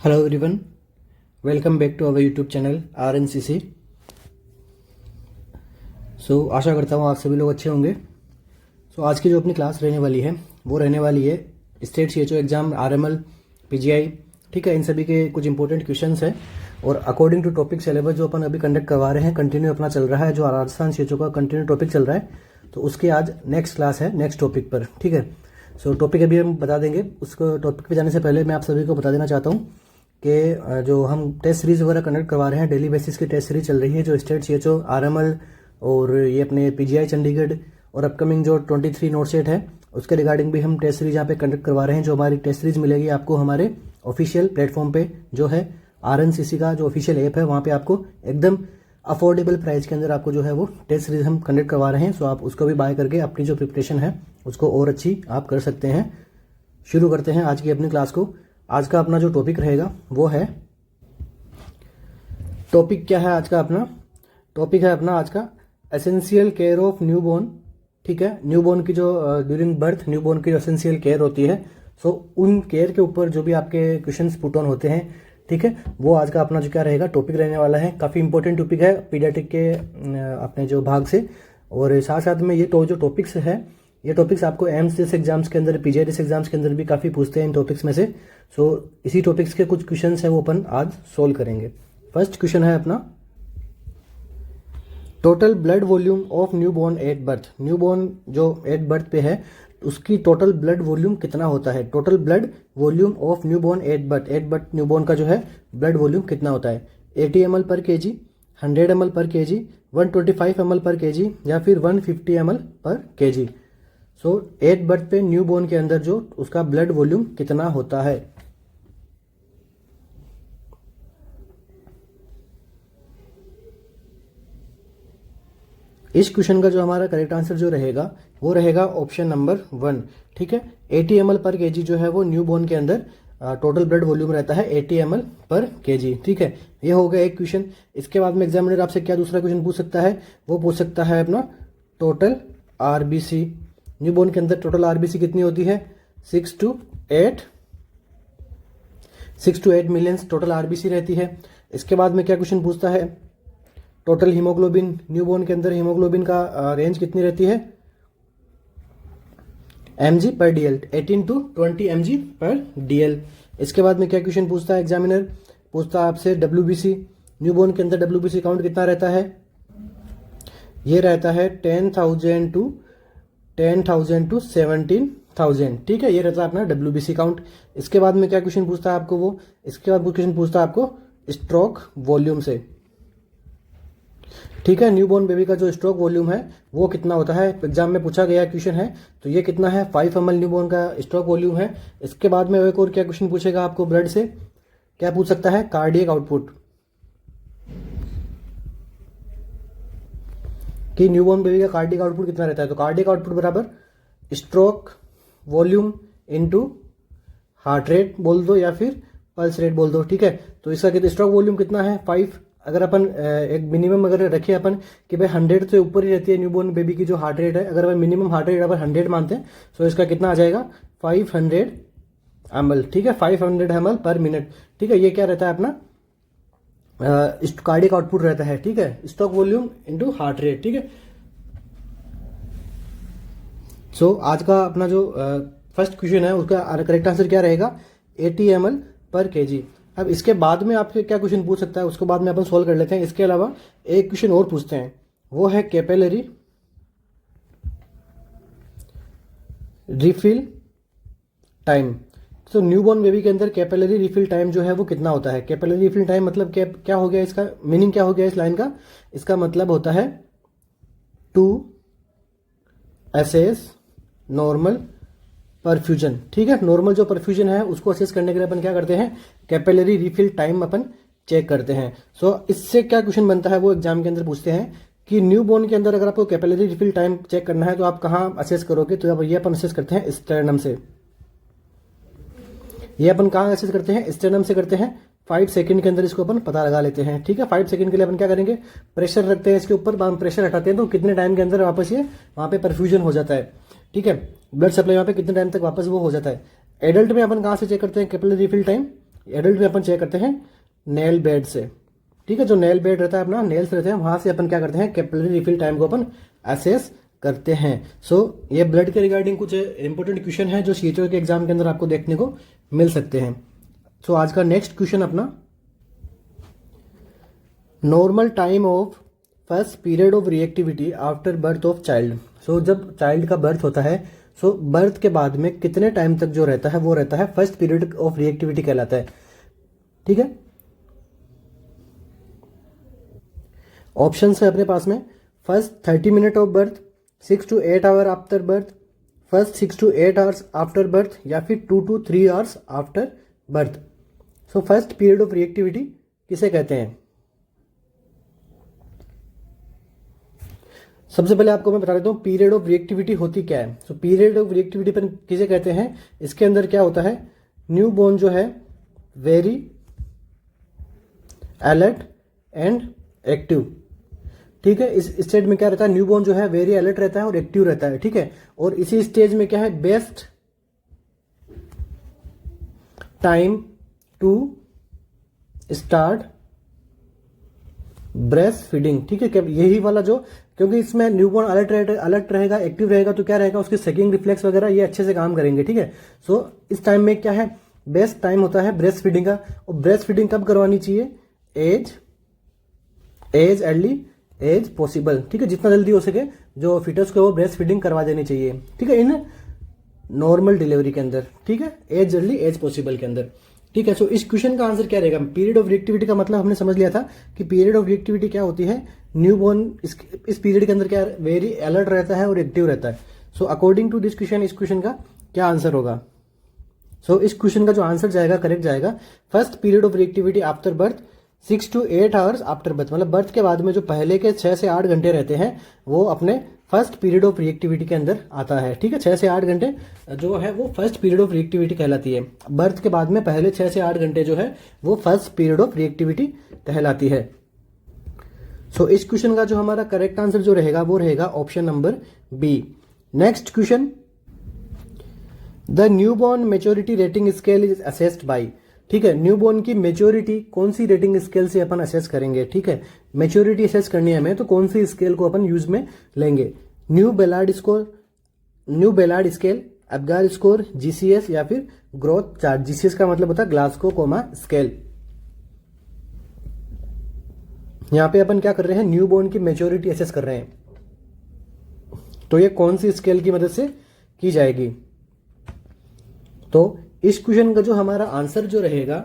Hello everyone, welcome back to our YouTube channel RNCC। आशा करता हूँ आप सभी लोग अच्छे होंगे। आज की जो अपनी क्लास रहने वाली है वो रहने वाली है state CHO exam, RML, PGI, ठीक है। इन सभी के कुछ इंपॉर्टेंट क्वेश्चंस हैं और अकॉर्डिंग टू टॉपिक सिलेबस जो अपन अभी कंडक्ट करवा रहे हैं, कंटिन्यू अपना चल रहा है। जो राजस्थान CHO का कंटिन्यू टॉपिक चल रहा है, तो उसकी आज नेक्स्ट क्लास है नेक्स्ट टॉपिक पर, ठीक है। टॉपिक अभी हम बता देंगे। उसको टॉपिक पे जाने से पहले मैं आप सभी को बता देना चाहता हूँ कि जो हम टेस्ट सीरीज वगैरह कंडक्ट करवा रहे हैं, डेली बेसिस की टेस्ट सीरीज चल रही है, जो स्टेट CHO, RML और ये अपने PGI चंडीगढ़ और अपकमिंग जो 23 नोट सेट है उसके रिगार्डिंग भी हम टेस्ट सीरीज यहाँ पे कंडक्ट करवा रहे हैं। जो हमारी टेस्ट सीरीज मिलेगी आपको हमारे ऑफिशियल प्लेटफॉर्म पे, जो है RNCC का जो ऑफिशियल ऐप है, वहाँ पे आपको एकदम अफोर्डेबल प्राइस के अंदर आपको जो है वो टेस्ट सीरीज हम कंडक्ट करवा रहे हैं। सो आप उसको भी बाय करके अपनी जो प्रिपरेशन है उसको और अच्छी आप कर सकते हैं। शुरू करते हैं आज की अपनी क्लास को। आज का अपना जो टॉपिक रहेगा वो है, टॉपिक क्या है आज का अपना? टॉपिक है अपना आज का एसेंशियल केयर ऑफ न्यूबॉर्न, ठीक है। न्यूबॉर्न की जो ड्यूरिंग बर्थ न्यूबॉर्न की जो एसेंशियल केयर होती है, सो उन केयर के ऊपर जो भी आपके क्वेश्चंस पुट ऑन होते हैं, ठीक है, वो आज का अपना जो क्या रहेगा टॉपिक रहने वाला है। काफ़ी इंपॉर्टेंट टॉपिक है पीडियाट्रिक के अपने जो भाग से। और साथ साथ में ये जो टॉपिक्स है, ये टॉपिक्स आपको एम्स जैसे एग्जाम्स के अंदर, PGI जैसे एग्जाम्स के अंदर भी काफ़ी पूछते हैं इन टॉपिक्स में से। इसी टॉपिक्स के कुछ क्वेश्चंस हैं वो अपन आज सोल्व करेंगे। फर्स्ट क्वेश्चन है अपना, total blood volume of newborn at birth. Newborn जो एट बर्थ पे है उसकी टोटल ब्लड वॉल्यूम कितना होता है? Total blood volume of newborn at birth newborn का जो है ब्लड वॉल्यूम कितना होता है? 80 ml पर kg, 100 ml पर kg, 125 ml पर kg या फिर 150 ml पर kg। एट बर्थ पे न्यूबॉर्न के अंदर जो उसका ब्लड वॉल्यूम कितना होता है? इस क्वेश्चन का जो हमारा करेक्ट आंसर जो रहेगा वो रहेगा ऑप्शन नंबर 1, ठीक है। 80 ml पर kg जो है वो न्यूबॉर्न के अंदर टोटल ब्लड वॉल्यूम रहता है 80 ml पर kg, ठीक है। ये हो गया एक क्वेश्चन। इसके बाद में एग्जामिनर आपसे क्या दूसरा क्वेश्चन पूछ सकता है? वो पूछ सकता है अपना टोटल RBC। न्यूबॉर्न के अंदर टोटल RBC कितनी होती है? 6 to 8 मिलियंस टोटल RBC रहती है। इसके बाद में क्या क्वेश्चन पूछता है? टोटल हीमोग्लोबिन, न्यूबॉर्न के अंदर हीमोग्लोबिन का रेंज कितनी रहती है? mg पर DL, 18 to 20 mg पर DL। इसके बाद में क्या क्वेश्चन पूछता है एग्जामिनर? पूछता है आपसे WBC। न्यूबॉर्न के अंदर WBC काउंट कितना रहता है? ये रहता है 10,000 to 17,000, ठीक है। ये रहता है अपना WBC काउंट। इसके बाद में क्या क्वेश्चन पूछता है आपको? इसके बाद क्वेश्चन पूछता है आपको स्ट्रोक वॉल्यूम से, ठीक है। न्यूबॉर्न बेबी का जो स्ट्रोक वॉल्यूम है वो कितना होता है? एग्जाम में पूछा गया क्वेश्चन है, तो ये कितना है? 5 ml न्यूबॉर्न का स्ट्रोक वॉल्यूम है। इसके बाद में एक और क्या क्वेश्चन पूछेगा आपको ब्लड से? क्या पूछ सकता है? कार्डियक आउटपुट, कि न्यूबॉर्न बेबी का कार्डियक आउटपुट कितना रहता है? तो कार्डियक आउटपुट बराबर stroke volume into heart rate बोल दो या फिर पल्स रेट बोल दो, ठीक है। तो इसका कितना स्ट्रोक वॉल्यूम कितना है? 5। अगर अपन एक मिनिमम अगर रखे अपन कि भाई 100 से ऊपर ही रहती है न्यूबॉर्न बेबी की जो हार्ट रेट है, अगर अपन मिनिमम हार्ट रेट अगर 100 मानते हैं, तो इसका कितना आ जाएगा? 500 ml, ठीक है। 500 ml पर मिनट, ठीक है। ये क्या रहता है अपना कार्डियक आउटपुट रहता है, ठीक है। Stroke volume into heart rate, ठीक है। आज का अपना जो फर्स्ट क्वेश्चन है उसका करेक्ट आंसर क्या रहेगा? 80 ml पर kg। अब इसके बाद में आपसे क्या क्वेश्चन पूछ सकता है उसको बाद में अपन सोल्व कर लेते हैं। इसके अलावा एक क्वेश्चन और पूछते हैं, वो है capillary refill time. Newborn baby के अंदर कैपिलरी रिफिल टाइम जो है वो कितना होता है? कैपिलरी रिफिल टाइम मतलब क्या हो गया? इसका मीनिंग क्या हो गया इस लाइन का? इसका मतलब होता है टू असेस नॉर्मल परफ्यूजन, ठीक है। नॉर्मल जो परफ्यूजन है उसको असेस करने के लिए अपन क्या करते हैं? कैपिलरी रिफिल टाइम अपन चेक करते हैं। इससे क्या क्वेश्चन बनता है वो एग्जाम के अंदर पूछते हैं कि न्यूबॉर्न के अंदर अगर आपको कैपिलरी रिफिल टाइम चेक करना है तो आप कहाँ असेस करोगे? तो ये अपन असेस करते हैं स्टेरनम से। ये अपन कहाँ असेस करते हैं? स्टेरनम से करते हैं। 5 सेकंड के अंदर इसको अपन पता लगा लेते हैं, ठीक है। 5 सेकंड के लिए अपन क्या करेंगे? प्रेशर रखते हैं इसके ऊपर, प्रेशर हटाते हैं तो कितने टाइम के अंदर वापस ये वहाँ पे परफ्यूजन हो जाता है, ठीक है। ब्लड सप्लाई वहाँ पे कितने टाइम तक वापस वो हो जाता है। एडल्ट में अपन कहाँ से चेक करते हैं कैपिलरी रिफिल टाइम? एडल्ट में अपन चेक करते हैं नेल बेड से, ठीक है। जो नेल बेड रहता है अपना, नेल्स रहते हैं, वहाँ से अपन क्या करते हैं, कैपिलरी रिफिल टाइम को अपन असेस करते हैं। सो ये ब्लड के रिगार्डिंग कुछ इंपॉर्टेंट क्वेश्चन है जो सीएचओ के एग्जाम के अंदर आपको देखने को मिल सकते हैं। सो आज का नेक्स्ट क्वेश्चन अपना, normal time of first period of reactivity after birth of child. So जब चाइल्ड का बर्थ होता है, सो बर्थ के बाद में कितने टाइम तक जो रहता है वो रहता है फर्स्ट पीरियड ऑफ रिएक्टिविटी कहलाता है, ठीक है। ऑप्शन है अपने पास में, first 30 minute of birth, 6 to 8 hour after birth, first 6 to 8 hours after birth, या फिर 2 to 3 hours after birth. So first period of reactivity किसे कहते हैं? सबसे पहले आपको मैं बता देता हूँ पीरियड ऑफ रिएक्टिविटी होती क्या है। सो पीरियड ऑफ रिएक्टिविटी पर किसे कहते हैं, इसके अंदर क्या होता है, न्यू बॉर्न जो है वेरी अलर्ट एंड एक्टिव, ठीक है। इस स्टेज में क्या रहता है, न्यू बॉर्न जो है वेरी अलर्ट रहता है और एक्टिव रहता है, ठीक है। और इसी स्टेज में क्या है, best time to start breast feeding, ठीक है। यही वाला जो, क्योंकि इसमें न्यूबॉर्न अलर्ट रहेगा, एक्टिव रहेगा, तो क्या रहेगा, उसके सेकिंग रिफ्लेक्स वगैरह ये अच्छे से काम करेंगे, ठीक है। सो इस टाइम में क्या है, बेस्ट टाइम होता है ब्रेस्ट फीडिंग का। और ब्रेस्ट फीडिंग कब करवानी चाहिए, एज अर्ली एज पॉसिबल, ठीक है। जितना जल्दी हो सके जो फिटस को वो ब्रेस्ट फीडिंग करवा देनी चाहिए, ठीक है, इन नॉर्मल डिलीवरी के अंदर, ठीक है, एज अर्ली एज पॉसिबल के अंदर, ठीक है। सो इस क्वेश्चन का आंसर क्या रहेगा, पीरियड ऑफ रिएक्टिविटी का मतलब हमने समझ लिया था कि पीरियड ऑफ रिएक्टिविटी क्या होती है, न्यूबॉर्न इस पीरियड के अंदर क्या वेरी अलर्ट रहता है और एक्टिव रहता है। So according to this question, इस क्वेश्चन का क्या आंसर होगा? सो इस क्वेश्चन का जो आंसर जाएगा, करेक्ट जाएगा, first period of reactivity after birth 6 to 8 hours after birth. मतलब बर्थ के बाद में जो पहले के 6 से 8 घंटे रहते हैं वो अपने फर्स्ट पीरियड ऑफ रिएक्टिविटी के अंदर आता है, ठीक है। 6 से 8 घंटे जो है वो फर्स्ट पीरियड ऑफ रिएक्टिविटी कहलाती है। बर्थ के बाद में पहले 6 से 8 घंटे जो है वो फर्स्ट पीरियड ऑफ रिएक्टिविटी कहलाती है। सो इस क्वेश्चन का जो हमारा करेक्ट आंसर जो रहेगा वो रहेगा option number B. Next question, the newborn maturity rating scale is assessed by, ठीक है। न्यूबॉर्न की मेच्योरिटी कौन सी रेटिंग स्केल से अपन असेस करेंगे, ठीक है। मेच्योरिटी असेस करनी है हमें तो कौन सी स्केल को अपन यूज में लेंगे, new Ballard scale, Apgar score, GCS, या फिर ग्रोथ चार्ट। जीसीएस का मतलब होता है ग्लासको कोमा स्केल। यहां पे अपन क्या कर रहे हैं, न्यूबॉर्न की मेच्योरिटी असेस कर रहे हैं, तो ये कौन सी स्केल की मदद से की जाएगी? तो इस क्वेश्चन का जो हमारा आंसर जो रहेगा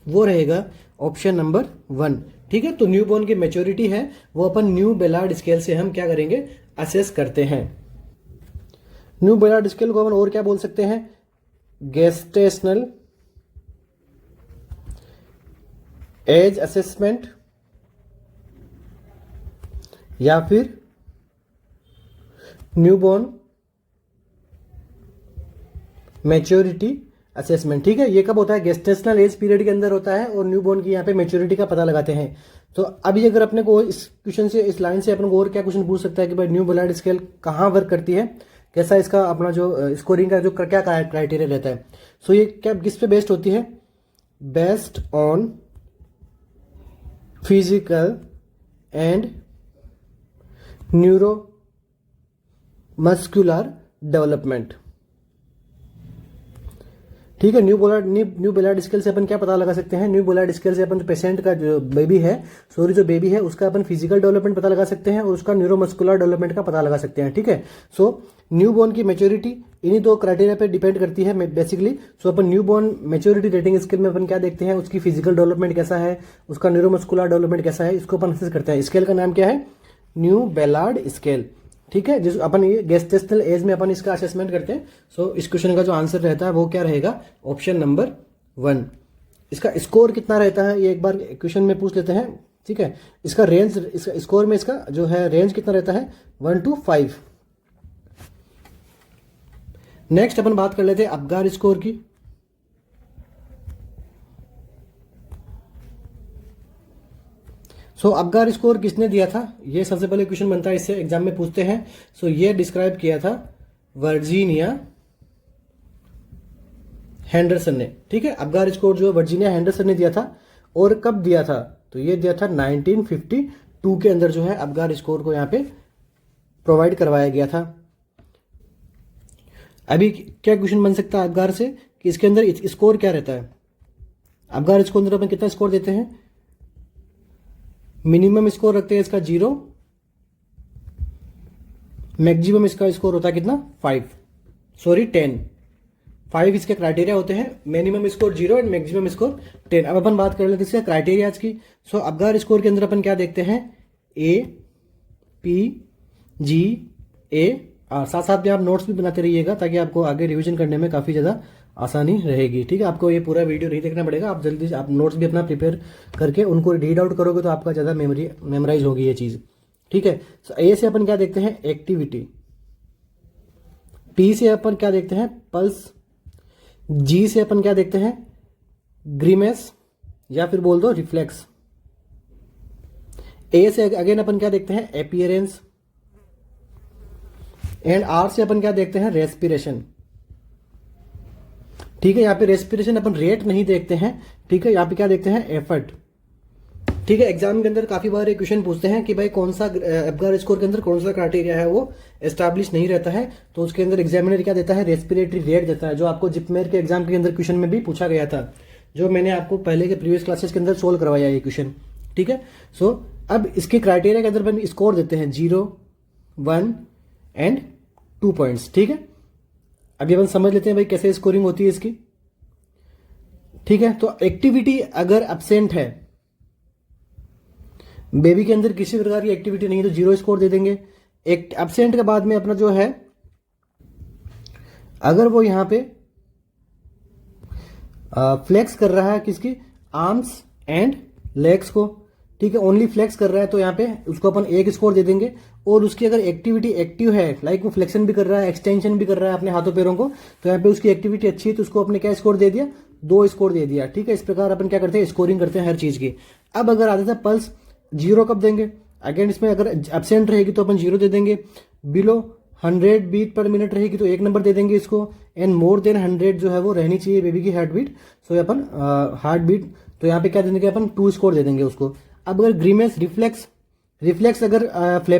वो रहेगा ऑप्शन नंबर 1, ठीक है। तो न्यूबॉर्न की मेच्योरिटी है वो अपन न्यू बेलार्ड स्केल से हम क्या करेंगे, असेस करते हैं। न्यू बेलार्ड स्केल को अपन और क्या बोल सकते हैं, गेस्टेशनल एज असेसमेंट, या फिर न्यूबॉर्न मैच्योरिटी असेसमेंट, ठीक है। ये कब होता है, गेस्टेशनल एज पीरियड के अंदर होता है और न्यूबॉर्न की यहाँ पे मैच्योरिटी का पता लगाते हैं। तो अभी अगर अपने को इस क्वेश्चन से, इस लाइन से अपन को और क्या क्वेश्चन पूछ सकता है कि भाई न्यू बेलार्ड स्केल कहाँ वर्क करती है, कैसा इसका अपना जो स्कोरिंग का जो क्या क्राइटेरिया रहता है। सो ये क्या किस पे बेस्ड होती है, based on physical and neuro muscular development, ठीक है। न्यू बेलार्ड स्केल से अपन क्या पता लगा सकते हैं, न्यू बेलार्ड स्केल से अपन जो पेशेंट का जो बेबी है उसका अपन फिजिकल डेवलपमेंट पता लगा सकते हैं और उसका न्यूरोमस्कुलर डेवलपमेंट का पता लगा सकते हैं, ठीक है। सो न्यूबॉर्न की मैच्योरिटी इन्हीं दो क्राइटेरिया पे डिपेंड करती है बेसिकली। सो अपन न्यूबॉर्न मैच्योरिटी रेटिंग स्केल में अपन क्या देखते हैं, उसकी फिजिकल डेवलपमेंट कैसा है, उसका न्यूरोमस्कुलर डेवलपमेंट कैसा है, इसको अपन असेस करते हैं। स्केल का नाम क्या है, न्यू बेलार्ड स्केल, ठीक है। जिस अपन ये गेस्टेशनल एज में अपन इसका असेसमेंट करते हैं। सो इस क्वेश्चन का जो आंसर रहता है वो क्या रहेगा, ऑप्शन नंबर 1। इसका स्कोर कितना रहता है ये एक बार क्वेश्चन में पूछ लेते हैं, ठीक है। इसका रेंज, इसका स्कोर में इसका जो है रेंज कितना रहता है, 1 to 5। नेक्स्ट अपन बात कर लेते हैं अबगार स्कोर की। सो अबगार स्कोर किसने दिया था, ये सबसे पहले क्वेश्चन बनता है, इससे एग्जाम में पूछते हैं। सो ये डिस्क्राइब किया था वर्जीनिया हैंडरसन ने, ठीक है। अबगार स्कोर जो वर्जीनिया हैंडरसन ने दिया था, और कब दिया था, तो ये दिया था 1952 के अंदर जो है अबगार स्कोर को यहाँ पे प्रोवाइड करवाया गया था। अभी क्या क्वेश्चन बन सकता है अबगार से कि इसके अंदर स्कोर क्या रहता है। अबगार स्कोर अंदर अपन कितना स्कोर देते हैं, मिनिमम स्कोर रखते हैं इसका 0, मैक्सिमम इसका स्कोर होता है कितना 10। 5 इसके क्राइटेरिया होते हैं, minimum score 0 and maximum score 10। अब अपन बात कर लेते हैं इसके क्राइटेरिया की। सो अबगार स्कोर के अंदर अपन क्या देखते हैं, APGAR। साथ साथ में आप नोट्स भी बनाते रहिएगा ताकि आपको आगे रिवीजन करने में काफ़ी ज़्यादा आसानी रहेगी, ठीक है। आपको ये पूरा वीडियो नहीं देखना पड़ेगा, आप जल्दी से आप नोट्स भी अपना प्रिपेयर करके उनको रीड आउट करोगे तो आपका ज़्यादा मेमोराइज होगी ये चीज़, ठीक है। सो ए से अपन क्या देखते हैं, एक्टिविटी। P से अपन क्या देखते हैं, पल्स। G से अपन क्या देखते हैं, ग्रीमेस या फिर बोल दो रिफ्लेक्स। A से अगेन अपन क्या देखते हैं, अपीयरेंस। एंड R से अपन क्या देखते हैं, रेस्पिरेशन, ठीक है। यहाँ पे रेस्पिरेशन अपन रेट नहीं देखते हैं, ठीक है। यहाँ पे क्या देखते हैं, एफर्ट, ठीक है। एग्जाम के अंदर काफी बार एक क्वेश्चन पूछते हैं कि भाई कौन सा अबगार स्कोर के अंदर कौन सा क्राइटेरिया है वो एस्टैब्लिश नहीं रहता है, तो उसके अंदर एग्जामिनर क्या देता है, रेस्पिरेटरी रेट देता है, जो आपको जिपमेर के एग्जाम के अंदर क्वेश्चन में भी पूछा गया था, जो मैंने आपको पहले के प्रीवियस क्लासेस के अंदर सोल्व करवाया ये क्वेश्चन, ठीक है। सो अब इसके क्राइटेरिया के अंदर अपन स्कोर देते हैं 0, 1 एंड 2 पॉइंट्स, ठीक है। अभी अपन समझ लेते हैं भाई कैसे स्कोरिंग होती है इसकी, ठीक है। तो एक्टिविटी अगर एब्सेंट है, बेबी के अंदर किसी प्रकार की एक्टिविटी नहीं, तो 0 स्कोर दे देंगे। एक एब्सेंट के बाद में अपना जो है, अगर वो यहां पे फ्लेक्स कर रहा है किसकी, आर्म्स एंड लेग्स को, ठीक है, ओनली फ्लेक्स कर रहा है, तो यहाँ पे उसको अपन 1 स्कोर दे देंगे। और उसकी अगर एक्टिविटी एक्टिव है, लाइक वो फ्लेक्शन भी कर रहा है, एक्सटेंशन भी कर रहा है अपने हाथों पैरों को, तो यहाँ पे उसकी एक्टिविटी अच्छी है, तो उसको अपने क्या स्कोर दे दिया, 2 स्कोर दे दिया, ठीक है। इस प्रकार अपन क्या करते हैं, स्कोरिंग करते हैं हर चीज की। अब अगर आता था पल्स, 0 कब देंगे, अगेन इसमें अगर एब्सेंट रहेगी तो अपन 0 दे देंगे। बिलो 100 बीट पर मिनट रहेगी तो 1 नंबर दे देंगे इसको। एंड मोर देन 100 जो है वो रहनी चाहिए बेबी की हार्ट बीट, सो अपन हार्ट बीट, तो यहाँ पे क्या दे देंगे अपन, 2 स्कोर दे देंगे उसको। अब अगर ग्रीमेस, रिफ्लेक्स अगर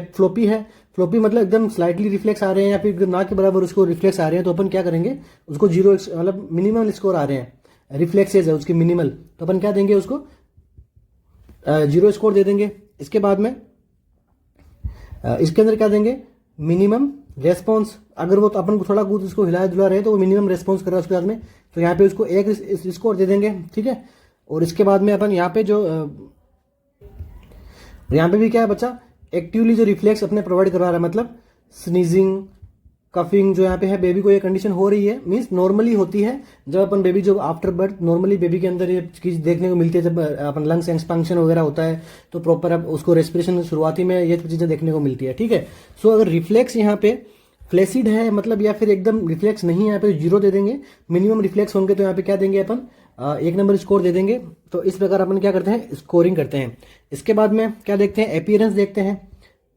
फ्लोपी है, फ्लोपी मतलब एकदम स्लाइटली रिफ्लेक्स आ रहे हैं या फिर एकदम ना के बराबर उसको रिफ्लेक्स आ रहे हैं, तो अपन क्या करेंगे, उसको 0 मतलब मिनिमल स्कोर आ रहे हैं, रिफ्लेक्सेज है उसकी मिनिमल, तो अपन क्या देंगे उसको 0 स्कोर दे देंगे। इसके बाद में इसके अंदर क्या देंगे, मिनिमम रेस्पॉन्स। अगर वो तो अपन को थोड़ा बहुत उसको हिला डुला रहे तो वो मिनिमम रेस्पॉन्स कर रहा है उसके बाद में, तो यहाँ पे उसको 1 स्कोर दे देंगे, ठीक है। और इसके बाद में अपन यहाँ पे जो यहाँ पे भी क्या है बच्चा, एक्टिवली जो रिफ्लेक्स अपने प्रोवाइड करवा रहा है, मतलब स्नीजिंग, कफिंग, जो यहाँ पे है बेबी को ये कंडीशन हो रही है, मीन्स नॉर्मली होती है जब अपन बेबी जो आफ्टर बर्थ, नॉर्मली बेबी के अंदर ये चीज देखने को मिलती है, जब अपन लंग्स एक्सपेंशन वगैरह होता है तो प्रॉपर अब उसको रेस्पिरेशन शुरुआती में ये चीजें देखने को मिलती है, ठीक है। सो अगर रिफ्लेक्स यहाँ पे फ्लेसिड है मतलब, या फिर एकदम रिफ्लेक्स नहीं है, यहाँ पे 0 दे देंगे। मिनिमम रिफ्लेक्स होंगे तो यहाँ पे क्या देंगे अपन, 1 नंबर स्कोर दे देंगे। तो इस प्रकार अपन क्या करते हैं, स्कोरिंग करते हैं। इसके बाद में क्या देखते हैं, अपीयरेंस देखते हैं।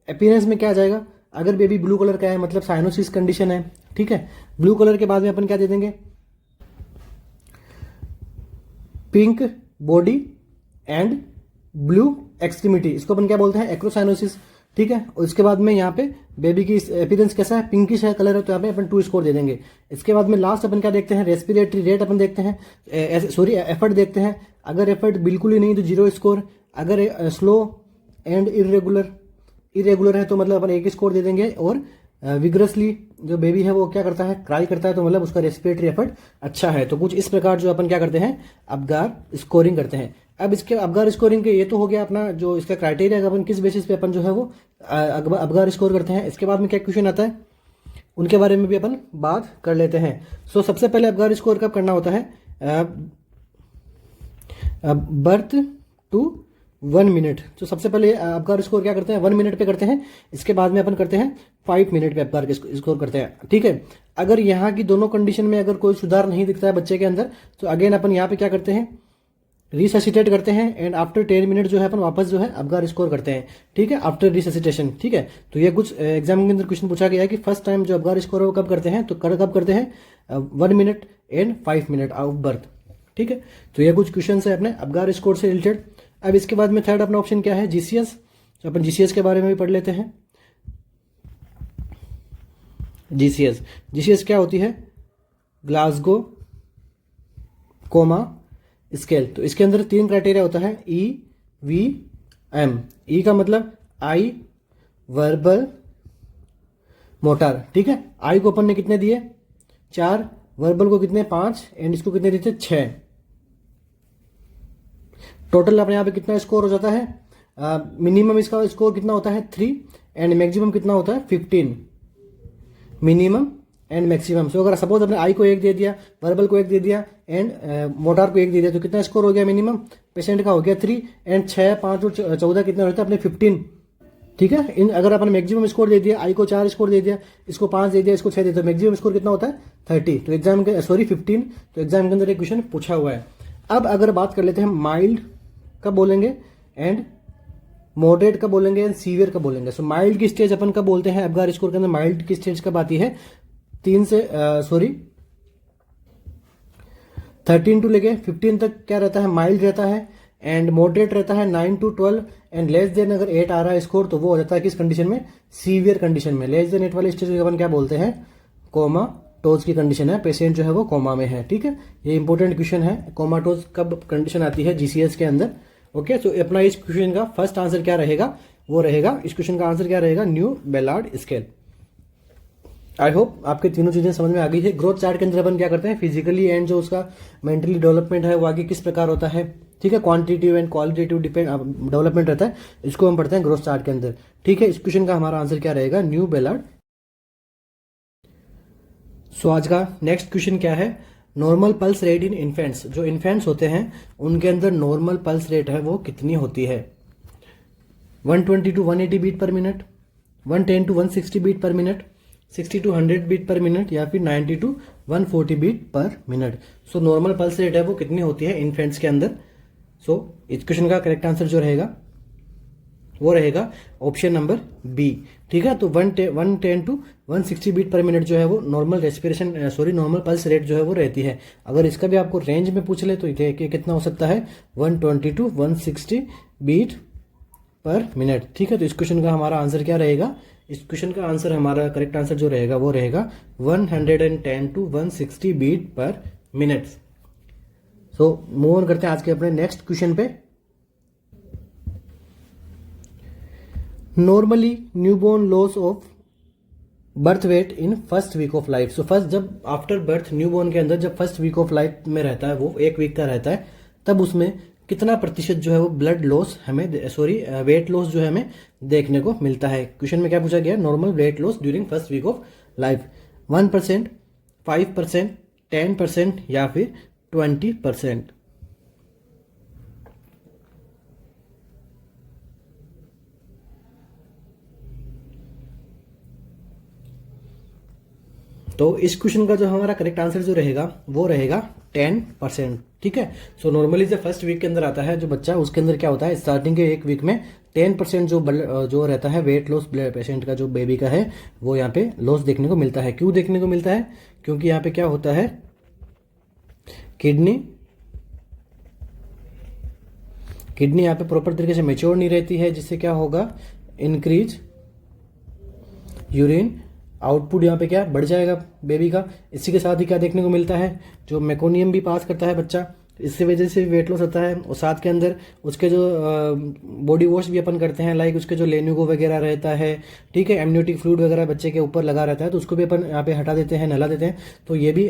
अपीयरेंस में क्या आ जाएगा, अगर बेबी ब्लू कलर का है मतलब साइनोसिस कंडीशन है, ठीक है। ब्लू कलर के बाद में अपन क्या दे देंगे, pink body and blue extremity, इसको अपन क्या बोलते हैं, एक्रोसाइनोसिस, ठीक है। और इसके बाद में यहाँ पे बेबी की अपीयरेंस कैसा है, पिंकिश है कलर है, तो यहाँ पे अपन 2 स्कोर दे देंगे। इसके बाद में लास्ट अपन क्या देखते हैं, रेस्पिरेटरी रेट अपन देखते हैं, एफर्ट देखते हैं। अगर एफर्ट बिल्कुल ही नहीं तो 0 स्कोर, अगर स्लो एंड इरेगुलर है तो मतलब अपन 1 स्कोर दे देंगे। और विग्रसली जो बेबी है वो क्या करता है, क्राई करता है, तो मतलब उसका रेस्पिरेटरी एफर्ट अच्छा है। तो कुछ इस प्रकार जो अपन क्या करते हैं, अबगार स्कोरिंग करते हैं। अब इसके अबगार स्कोरिंग के ये तो हो गया अपना जो इसका क्राइटेरिया, अपन किस बेसिस पे अपन जो है वो अबगार स्कोर करते हैं। इसके बाद में क्या क्वेश्चन आता है उनके बारे में भी अपन बात कर लेते हैं। सो सबसे पहले अबगार स्कोर कब करना होता है, बर्थ टू 1 मिनट। तो सबसे पहले अबगार स्कोर क्या करते हैं, 1 मिनट पे करते हैं। इसके बाद में अपन करते हैं 5 मिनट पे अबगार स्कोर करते हैं, ठीक है। अगर यहाँ की दोनों कंडीशन में अगर कोई सुधार नहीं दिखता है बच्चे के अंदर, तो अगेन अपन यहाँ पे क्या करते हैं, रिससिटेट करते हैं। एंड आफ्टर 10 मिनट जो है अपन वापस जो है अबगार स्कोर करते हैं, ठीक है, आफ्टर रिससिटेशन, ठीक है। तो ये कुछ एग्जाम के अंदर क्वेश्चन पूछा गया है कि फर्स्ट टाइम जो अबगार स्कोर है वो कब करते हैं, तो कब करते हैं, 1 minute and 5 minute of birth. ठीक है, तो ये कुछ क्वेश्चन है अपने अबगार स्कोर से रिलेटेड। अब इसके बाद में थर्ड अपना ऑप्शन क्या है, जीसीएस। तो अपन जीसीएस के बारे में भी पढ़ लेते हैं। जीसीएस क्या होती है, ग्लासगो कोमा स्केल। तो इसके अंदर 3 क्राइटेरिया होता है, ई वी एम। ई का मतलब आई वर्बल मोटर। ठीक है, आई को अपन ने कितने दिए 4, वर्बल को कितने 5 एंड इसको कितने देते 6। टोटल अपने यहाँ पे कितना स्कोर हो जाता है, मिनिमम इसका स्कोर कितना होता है 3 एंड मैक्सिमम कितना होता है 15, मिनिमम एंड मैक्सिमम। सो अगर सपोज अपने आई को 1 दे दिया, वर्बल को 1 दे दिया एंड मोटार को 1 दे दिया, तो कितना स्कोर हो गया मिनिमम, पेशेंट का हो गया 3 एंड 6 5 और 14 कितने होते हैं अपने 15। ठीक है, इन अगर अपन मैक्सिमम स्कोर दे दिया, आई को 4 स्कोर दे दिया, इसको 5 दे दिया, इसको 6 दे दिया, तो मैक्सिमम स्कोर कितना होता है 30। तो एग्जाम के 15। तो एग्जाम के अंदर एक क्वेश्चन पूछा हुआ है। अब अगर बात कर लेते हैं माइल्ड कब बोलेंगे एंड मॉडरेट कब बोलेंगे एंड सीवियर कब बोलेंगे। सो माइल्ड की स्टेज अपन कब बोलते हैं अबगार स्कोर के अंदर, माइल्ड की स्टेज कब आती है 13 टू लेके 15 तक क्या रहता है, माइल्ड रहता है। एंड मॉडरेट रहता है 9 to 12 एंड लेस देन अगर 8 आ रहा है स्कोर, तो वो हो जाता है किस कंडीशन में, सीवियर कंडीशन में। लेस देन 8 वाले स्टेज को अपन क्या बोलते हैं, कोमाटोज की कंडीशन है, पेशेंट जो है वो कोमा में है। ठीक है, ये इंपॉर्टेंट क्वेश्चन है, कोमाटोज कब कंडीशन आती है जीसीएस के अंदर। ओके, तो अपना इस क्वेश्चन का फर्स्ट आंसर क्या रहेगा, वो रहेगा, इस क्वेश्चन का आंसर क्या रहेगा, new Ballard scale. I hope आपके तीनों चीजें समझ में आ गई है। ग्रोथ चार्ट के अंदर अपन क्या करते हैं, फिजिकली एंड जो उसका मेंटली डेवलपमेंट है वो आगे किस प्रकार होता है। ठीक है, क्वांटिटेटिव एंड क्वालिटेटिव डेवलपमेंट रहता है, इसको हम पढ़ते हैं ग्रोथ चार्ट के अंदर। ठीक है, इस क्वेश्चन का हमारा आंसर क्या रहेगा, न्यू बेलार्ड। सो आज का नेक्स्ट क्वेश्चन क्या है, normal pulse rate in infants. जो इन्फेंट्स होते हैं उनके अंदर नॉर्मल पल्स रेट है वो कितनी होती है, 120 to 180 beat per minute, 110 to 160 beat per minute, 60 to 100 beat per minute, या फिर 90 to 140 beat per minute. So normal pulse rate है वो कितनी होती है इन्फेंट्स के अंदर। सो इस क्वेश्चन का करेक्ट आंसर जो रहेगा वो रहेगा ऑप्शन नंबर बी। ठीक है, तो 110 to 160 बीट पर मिनट जो है वो नॉर्मल नॉर्मल पल्स रेट जो है वो रहती है। अगर इसका भी आपको रेंज में पूछ ले तो ये कितना हो सकता है, 120 to 160 बीट पर मिनट। ठीक है, तो इस क्वेश्चन का हमारा आंसर क्या रहेगा, इस क्वेश्चन का आंसर हमारा करेक्ट आंसर जो रहेगा वो रहेगा 110 to 160 beat per minute. So move on करते हैं आज के अपने नेक्स्ट क्वेश्चन पे। Normally newborn loss of birth weight in first week of life. So first जब आफ्टर बर्थ न्यूबॉर्न के अंदर जब फर्स्ट वीक ऑफ लाइफ में रहता है, वो 1 वीक का रहता है, तब उसमें कितना प्रतिशत जो है वो ब्लड लॉस हमें वेट लॉस जो है हमें देखने को मिलता है। क्वेश्चन में क्या पूछा गया, normal weight loss during first week of life, 1%, 5%, 10% या फिर 20%। तो इस क्वेश्चन का जो हमारा करेक्ट आंसर जो रहेगा वो रहेगा 10%। ठीक है, सो नॉर्मली जब फर्स्ट वीक के अंदर आता है जो बच्चा, उसके अंदर क्या होता है, स्टार्टिंग के 1 वीक में 10% जो रहता है वेट लॉस पेशेंट का, जो बेबी का है, वो यहाँ पे लॉस देखने को मिलता है। क्यों देखने को मिलता है, क्योंकि यहाँ पे क्या होता है, किडनी यहाँ पे प्रॉपर तरीके से मेच्योर नहीं रहती है, जिससे क्या होगा, इंक्रीज यूरिन आउटपुट यहाँ पे क्या बढ़ जाएगा बेबी का। इसी के साथ ही क्या देखने को मिलता है, जो मेकोनियम भी पास करता है बच्चा, इससे वजह से वेट लॉस होता है। और साथ के अंदर उसके जो बॉडी वॉश भी अपन करते हैं, लाइक उसके जो लेन्यूगो वगैरह रहता है, ठीक है, एमनियोटिक फ्लूइड वगैरह बच्चे के ऊपर लगा रहता है, तो उसको भी अपन यहाँ पे हटा देते हैं, नहला देते हैं। तो ये भी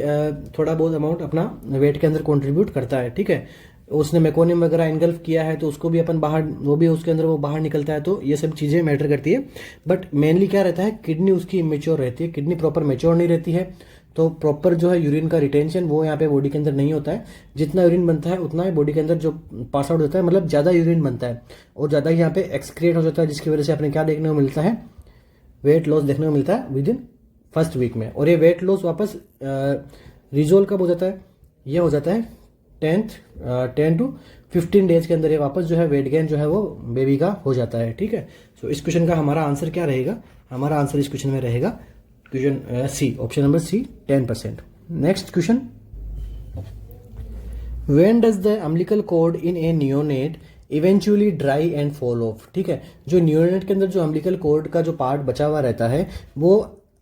थोड़ा बहुत अमाउंट अपना वेट के अंदर कॉन्ट्रीब्यूट करता है। ठीक है, उसने मेकोनियम वगैरह इनगल्फ किया है तो उसको भी अपन बाहर, वो भी उसके अंदर वो बाहर निकलता है, तो ये सब चीज़ें मैटर करती है। बट मेनली क्या रहता है, किडनी उसकी इमेच्योर रहती है, किडनी प्रॉपर मेच्योर नहीं रहती है, तो प्रॉपर जो है यूरिन का रिटेंशन वो यहाँ पे बॉडी के अंदर नहीं होता है। जितना यूरिन बनता है उतना ही बॉडी के अंदर जो पास आउट होता है, मतलब ज़्यादा यूरिन बनता है और ज़्यादा ही यहाँ पे एक्सक्रिएट हो जाता है, जिसकी वजह से अपने क्या देखने को मिलता है, वेट लॉस देखने को मिलता है विद इन फर्स्ट वीक में। और ये वेट लॉस वापस रिजोल्व कब हो जाता है, ये हो जाता है 10 to 15 डेज के अंदर ये वापस जो है वेट गेन जो है वो बेबी का हो जाता है। ठीक है, सो इस क्वेश्चन का हमारा आंसर क्या रहेगा, हमारा आंसर इस क्वेश्चन में रहेगा question C, option number C, 10%। Next question, when does the umbilical cord in a neonate eventually dry and fall off. ठीक है, जो नियोनेट के अंदर जो अम्बिलिकल कॉर्ड का जो पार्ट बचा हुआ रहता है वो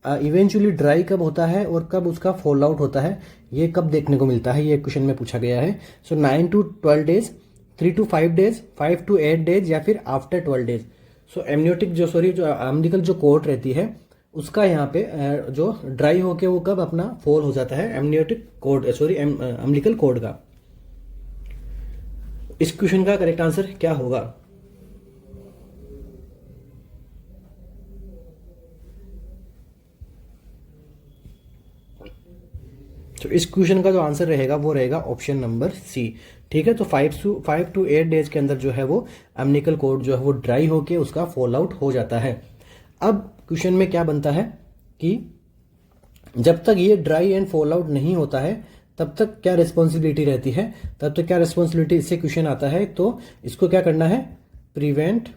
इवेंचुअली ड्राई कब होता है और कब उसका फॉल आउट होता है, ये कब देखने को मिलता है, ये क्वेश्चन में पूछा गया है। सो 9 to 12 days, 3 to 5 days, 5 to 8 days या फिर आफ्टर 12 डेज। सो एमनियोटिक जो अम्बिलिकल जो कॉर्ड रहती है उसका यहाँ पे जो ड्राई होके वो कब अपना फॉल हो जाता है, एमनियोटिक कॉर्ड अम्बिलिकल कॉर्ड का। इस क्वेश्चन का करेक्ट आंसर क्या होगा? तो इस क्वेश्चन का जो आंसर रहेगा वो रहेगा ऑप्शन नंबर सी। ठीक है, तो 5 to 8 डेज के अंदर जो है वो अम्बिलिकल कॉर्ड जो है वो ड्राई होके उसका फॉल आउट हो जाता है। अब क्वेश्चन में क्या बनता है कि जब तक ये ड्राई एंड फॉल आउट नहीं होता है तब तक क्या रिस्पॉन्सिबिलिटी रहती है, तब तक क्या रिस्पॉन्सिबिलिटी, इससे क्वेश्चन आता है तो इसको क्या करना है, प्रिवेंट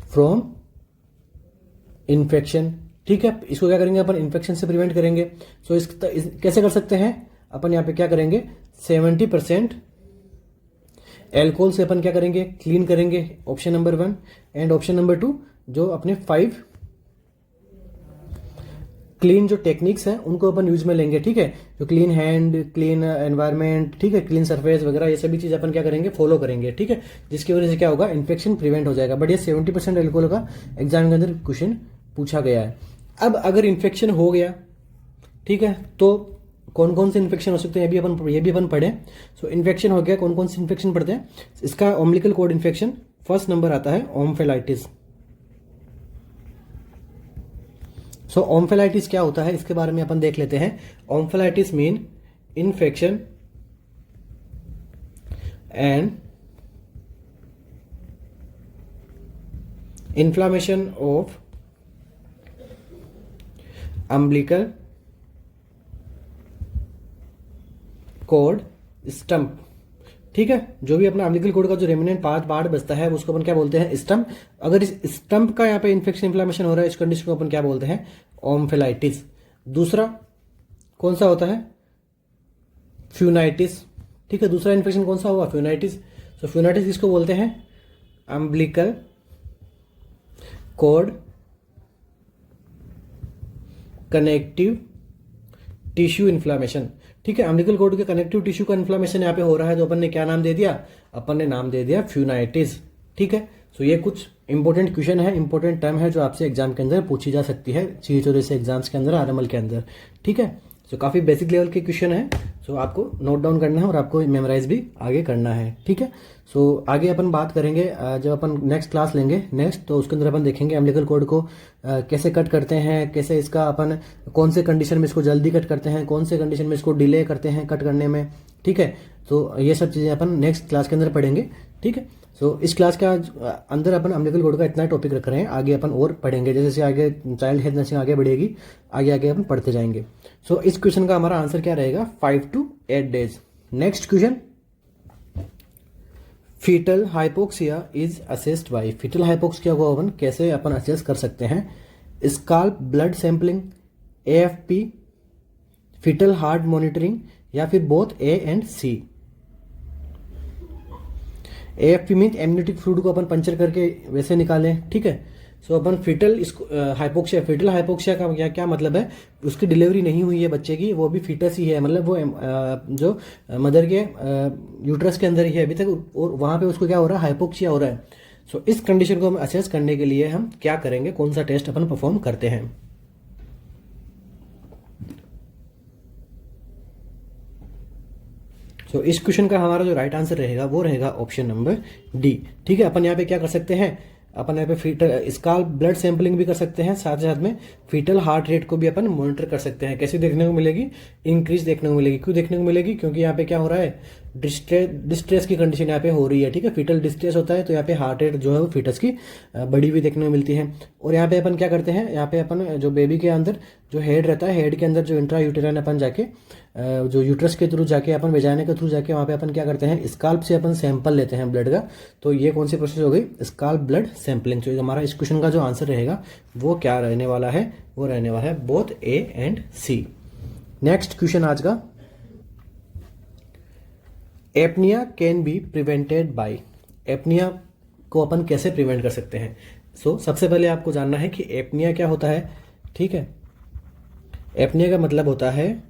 फ्रॉम इन्फेक्शन। ठीक है, इसको क्या करेंगे अपन, इन्फेक्शन से प्रिवेंट करेंगे। सो कैसे कर सकते हैं अपन, यहाँ पे क्या करेंगे 70% एल्कोहल से अपन क्या करेंगे, क्लीन करेंगे, option number 1। And option number 2 जो अपने 5 क्लीन जो टेक्निक्स हैं उनको अपन यूज में लेंगे। ठीक है, जो क्लीन हैंड, क्लीन एनवायरनमेंट, ठीक है, क्लीन सरफेस वगैरह, ये सभी चीज अपन क्या करेंगे, फॉलो करेंगे। ठीक है, जिसकी वजह से क्या होगा, इन्फेक्शन प्रिवेंट हो जाएगा। बट ये 70% एल्कोहल का एग्जाम के अंदर क्वेश्चन पूछा गया है। अब अगर इन्फेक्शन हो गया, ठीक है, तो कौन कौन से इन्फेक्शन हो सकते हैं ये भी अपन पढ़े। सो इन्फेक्शन हो गया, कौन कौन से इन्फेक्शन पढ़ते हैं, इसका umbilical cord infection first number आता है ओम्फेलाइटिस। सो ओम्फेलाइटिस क्या होता है इसके बारे में अपन देख लेते हैं। Omphalitis mean infection and inflammation of umbilical cord stump. ठीक है, जो भी अपना अम्बिलिकल कॉर्ड का जो रेमिनेंट पार्ट बचता है उसको अपन क्या बोलते हैं, स्टम्प। अगर इस स्टम्प का यहाँ पे इन्फेक्शन इन्फ्लामेशन हो रहा है, इस कंडीशन को अपन क्या बोलते हैं, ओम्फेलाइटिस। दूसरा कौन सा होता है, फ्यूनाइटिस। ठीक है, दूसरा इन्फेक्शन कौन सा हुआ, फ्यूनाइटिस। सो फ्यूनाइटिस किसको बोलते हैं, umbilical cord connective tissue inflammation. ठीक है, अम्बिलिकल कॉर्ड के कनेक्टिव टिश्यू का इन्फ्लामेशन यहाँ पे हो रहा है, तो अपन ने क्या नाम दे दिया, अपन ने नाम दे दिया फ्यूनाइटिस। ठीक है, सो ये कुछ इंपॉर्टेंट क्वेश्चन है, इंपॉर्टेंट टर्म है जो आपसे एग्जाम के अंदर पूछी जा सकती है, चीजों से एग्जाम्स के अंदर, आरएमएल के अंदर। ठीक है, सो काफी बेसिक लेवल के क्वेश्चन है, सो आपको नोट डाउन करना है और आपको मेमोराइज भी आगे करना है। ठीक है, सो आगे अपन बात करेंगे जब अपन नेक्स्ट क्लास लेंगे नेक्स्ट, तो उसके अंदर अपन देखेंगे अम्बिलिकल कॉर्ड को कैसे कट करते हैं, कैसे इसका अपन कौन से कंडीशन में इसको जल्दी कट करते हैं, कौन से कंडीशन में इसको डिले करते हैं कट करने में। ठीक है, तो ये सब चीज़ें अपन नेक्स्ट क्लास के अंदर पढ़ेंगे। ठीक है, सो इस क्लास का अंदर अपन अम्बिलिकल कॉर्ड का इतना टॉपिक रख रहे हैं, आगे अपन और पढ़ेंगे, जैसे आगे चाइल्ड हेल्थ नर्सिंग आगे बढ़ेगी, आगे आगे अपन पढ़ते जाएंगे। सो इस क्वेश्चन का हमारा आंसर क्या रहेगा, 5 to 8 days. Next question, fetal hypoxia is assessed by. Fetal hypoxia को अपन कैसे अपन असेस कर सकते हैं, scalp blood sampling, AFP, fetal heart monitoring या फिर both A and C. AFP mean amniotic fluid को अपन पंचर करके वैसे निकालें। ठीक है, सो अपन फीटल फीटल हाइपोक्सिया का क्या मतलब है, उसकी डिलीवरी नहीं हुई है बच्चे की, वो भी फीटस ही है, मतलब वो जो मदर के यूट्रस के अंदर ही है अभी तक, और वहां पे उसको क्या हो रहा है, हाइपोक्सिया हो रहा है। सो इस कंडीशन को हम असेस करने के लिए हम क्या करेंगे, कौन सा टेस्ट अपन परफॉर्म करते हैं। तो इस क्वेश्चन का हमारा जो राइट आंसर रहेगा वो रहेगा ऑप्शन नंबर डी। ठीक है, अपन यहाँ पे क्या कर सकते हैं, अपन यहाँ पे फीटल स्काल्प ब्लड सैंपलिंग भी कर सकते हैं, साथ साथ में फीटल हार्ट रेट को भी अपन मॉनिटर कर सकते हैं। कैसे देखने को मिलेगी, इंक्रीज देखने को मिलेगी। क्यों देखने को मिलेगी, क्योंकि यहाँ पे क्या हो रहा है, डिस्ट्रेस की कंडीशन यहाँ पे हो रही है। ठीक है, फीटल डिस्ट्रेस होता है तो यहाँ पे हार्ट रेट जो है वो फीटस की बड़ी हुई देखने को मिलती है। और यहाँ पे अपन क्या करते हैं, यहाँ पे अपन जो बेबी के अंदर जो हेड रहता है, हेड के अंदर जो इंट्रा यूटेराइन अपन जाके जो यूट्रस के थ्रू जाके अपन वेजाइना के थ्रू जाके वहाँ पे अपन क्या करते हैं, स्काल्प से अपन सैंपल लेते हैं ब्लड का। तो ये कौन सी प्रोसेस हो गई, स्काल्प ब्लड सैंपलिंग। तो हमारा इस क्वेश्चन का जो आंसर रहेगा वो क्या रहने वाला है, वो रहने वाला है both A and C. Next question आज का, apnea can be prevented by. Apnea को अपन कैसे प्रिवेंट कर सकते हैं। सबसे पहले आपको जानना है कि एपनिया क्या होता है। ठीक है, एपनिया का मतलब होता है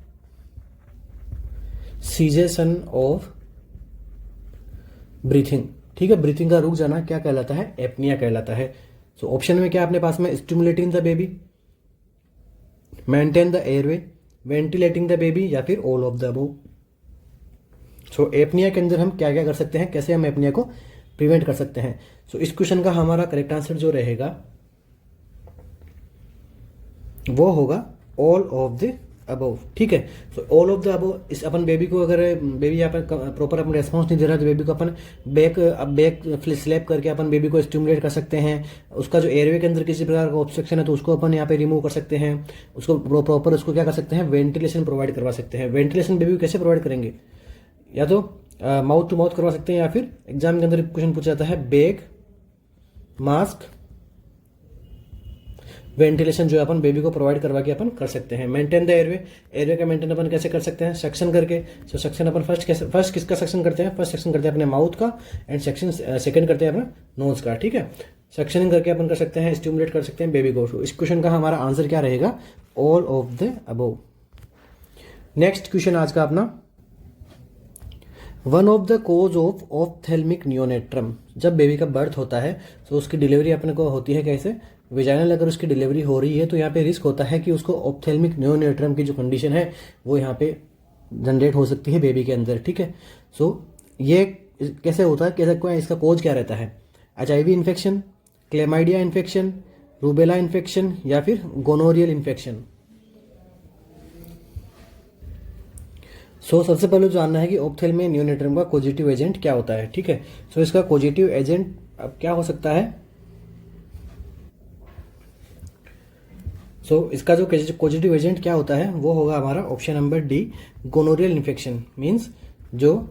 सीजेशन ऑफ ब्रीथिंग। ठीक है, ब्रीथिंग का रुक जाना क्या कहलाता है, एपनिया कहलाता है। ऑप्शन में क्या अपने पास में, stimulating the baby, maintain the airway, ventilating the baby, या फिर all of the above. Apnoea के अंदर हम क्या क्या कर सकते हैं, कैसे हम एपनिया को प्रिवेंट कर सकते हैं। इस क्वेश्चन का हमारा करेक्ट आंसर जो रहेगा वो होगा ऑल ऑफ द अबव। ठीक है, ऑल ऑफ द अबव। इस अपन बेबी को, अगर बेबी यहाँ पर प्रॉपर अपन रेस्पॉन्स नहीं दे रहा तो बेबी को अपन बैक स्लैप करके अपन बेबी को स्टिमुलेट कर सकते हैं। उसका जो एयरवे के अंदर किसी प्रकार का ऑब्स्ट्रक्शन है तो उसको अपन यहाँ पे रिमूव कर सकते हैं। उसको प्रॉपर उसको क्या कर सकते हैं, वेंटिलेशन प्रोवाइड करवा सकते हैं। वेंटिलेशन बेबी को कैसे प्रोवाइड करेंगे, या तो माउथ टू माउथ करवा सकते हैं, या फिर एग्जाम के अंदर क्वेश्चन पूछा जाता है बैग मास्क वेंटिलेशन जो अपन बेबी को प्रोवाइड करवा के अपन कर सकते हैं। मेंटेन द एयरवे, एयरवे का मेंटेन अपन कैसे कर सकते हैं, सक्शन करके। सक्शन अपन फर्स्ट किसका सक्शन करते हैं, फर्स्ट सक्शन करते हैं अपने माउथ का, एंड सेक्शन सेकंड करते हैं अपना नोज का। ठीक है, सक्शनिंग करके अपन कर सकते हैं, स्टिमुलेट कर सकते हैं बेबी को। इस क्वेश्चन का हमारा आंसर क्या रहेगा, all of the above. Next question आज का अपना, one of the cause of ophthalmic neonatorum. जब बेबी का बर्थ होता है तो उसकी डिलीवरी अपने को होती है कैसे, वेजाइनल। अगर उसकी डिलीवरी हो रही है तो यहाँ पे रिस्क होता है कि उसको ऑप्थेल्मिक नियोनेट्रम की जो कंडीशन है वो यहाँ पे जनरेट हो सकती है बेबी के अंदर। ठीक है, ये कैसे होता है, कैसे, इसका कोज क्या रहता है, HIV infection, chlamydia infection, rubella infection, या फिर गोनोरियल इन्फेक्शन। सबसे पहले जानना है कि ऑप्थेल्मिक नियोनेट्रम का कोजेटिव एजेंट क्या होता है। ठीक है, इसका कोजेटिव एजेंट अब क्या हो सकता है, इसका जो कोजेटिव एजेंट क्या होता है वो होगा हमारा option number D, gonorrhoeal infection. Means जो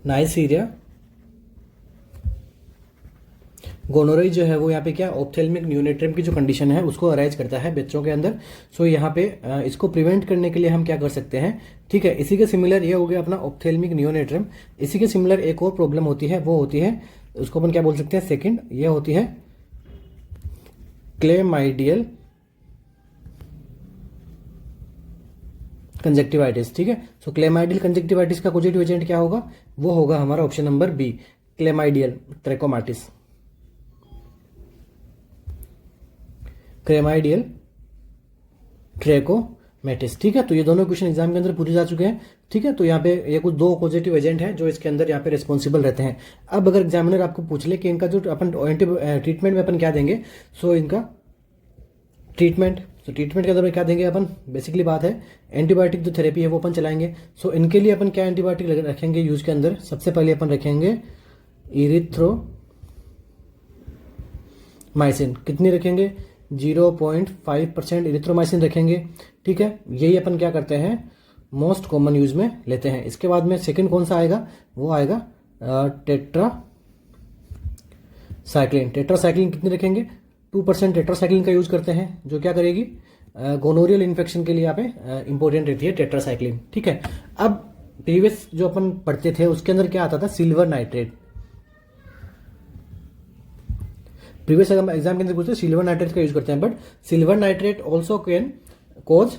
नाइसीरिया गोनोरिया जो है वो यहाँ पे क्या, ऑप्थेल्मिक नियोनेट्रम की जो कंडीशन है उसको अराइज करता है बच्चों के अंदर। यहाँ पे इसको प्रिवेंट करने के लिए हम क्या कर सकते हैं। ठीक है, इसी के सिमिलर ये हो गया अपना ऑप्थेल्मिक नियोनेट्रम। इसी के सिमिलर एक और प्रॉब्लम होती है, वो होती है, उसको अपन क्या बोल सकते हैं, सेकंड, ये होती है क्लेमाइडियल कंजक्टिवाइटिस। ठीक है, क्लेमाइडियल कंजक्टिवाइटिस का पॉजिटिव एजेंट क्या होगा, वो होगा हमारा option number B, chlamydial trachomatis. Chlamydial trachomatis. ठीक है, तो ये दोनों क्वेश्चन एग्जाम के अंदर पूछे जा चुके हैं। ठीक है, तो यहाँ पे ये कुछ दो पॉजिटिव एजेंट हैं जो इसके अंदर यहाँ पे रिस्पॉन्सिबल रहते हैं। अब अगर एग्जामिनर आपको पूछ ले कि इनका जो अपन ट्रीटमेंट में अपन क्या देंगे, इनका ट्रीटमेंट, ट्रीटमेंट के अंदर में क्या देंगे अपन, बेसिकली बात है एंटीबायोटिक जो थेरेपी है वो अपन चलाएंगे। इनके लिए अपन क्या एंटीबायोटिक रखेंगे यूज के अंदर, सबसे पहले अपन रखेंगे इरिथ्रोमाइसिन। कितनी रखेंगे, 0.5% इरिथ्रोमाइसिन रखेंगे। ठीक है, यही अपन क्या करते हैं, मोस्ट कॉमन यूज में लेते हैं। इसके बाद में सेकंड कौन सा आएगा, वो आएगा टेट्रासाइक्लिन। टेट्रासाइक्लिन कितनी रखेंगे, 2% टेट्रासाइक्लिन का यूज करते हैं, जो क्या करेगी, गोनोरियल इन्फेक्शन के लिए यहाँ पे इंपॉर्टेंट रहती है टेट्रासाइक्लिन। ठीक है, अब प्रीवियस जो अपन पढ़ते थे उसके अंदर क्या आता था, सिल्वर नाइट्रेट। प्रीवियस एग्जाम के अंदर पूछते सिल्वर नाइट्रेट का यूज करते हैं, but silver nitrate also can cause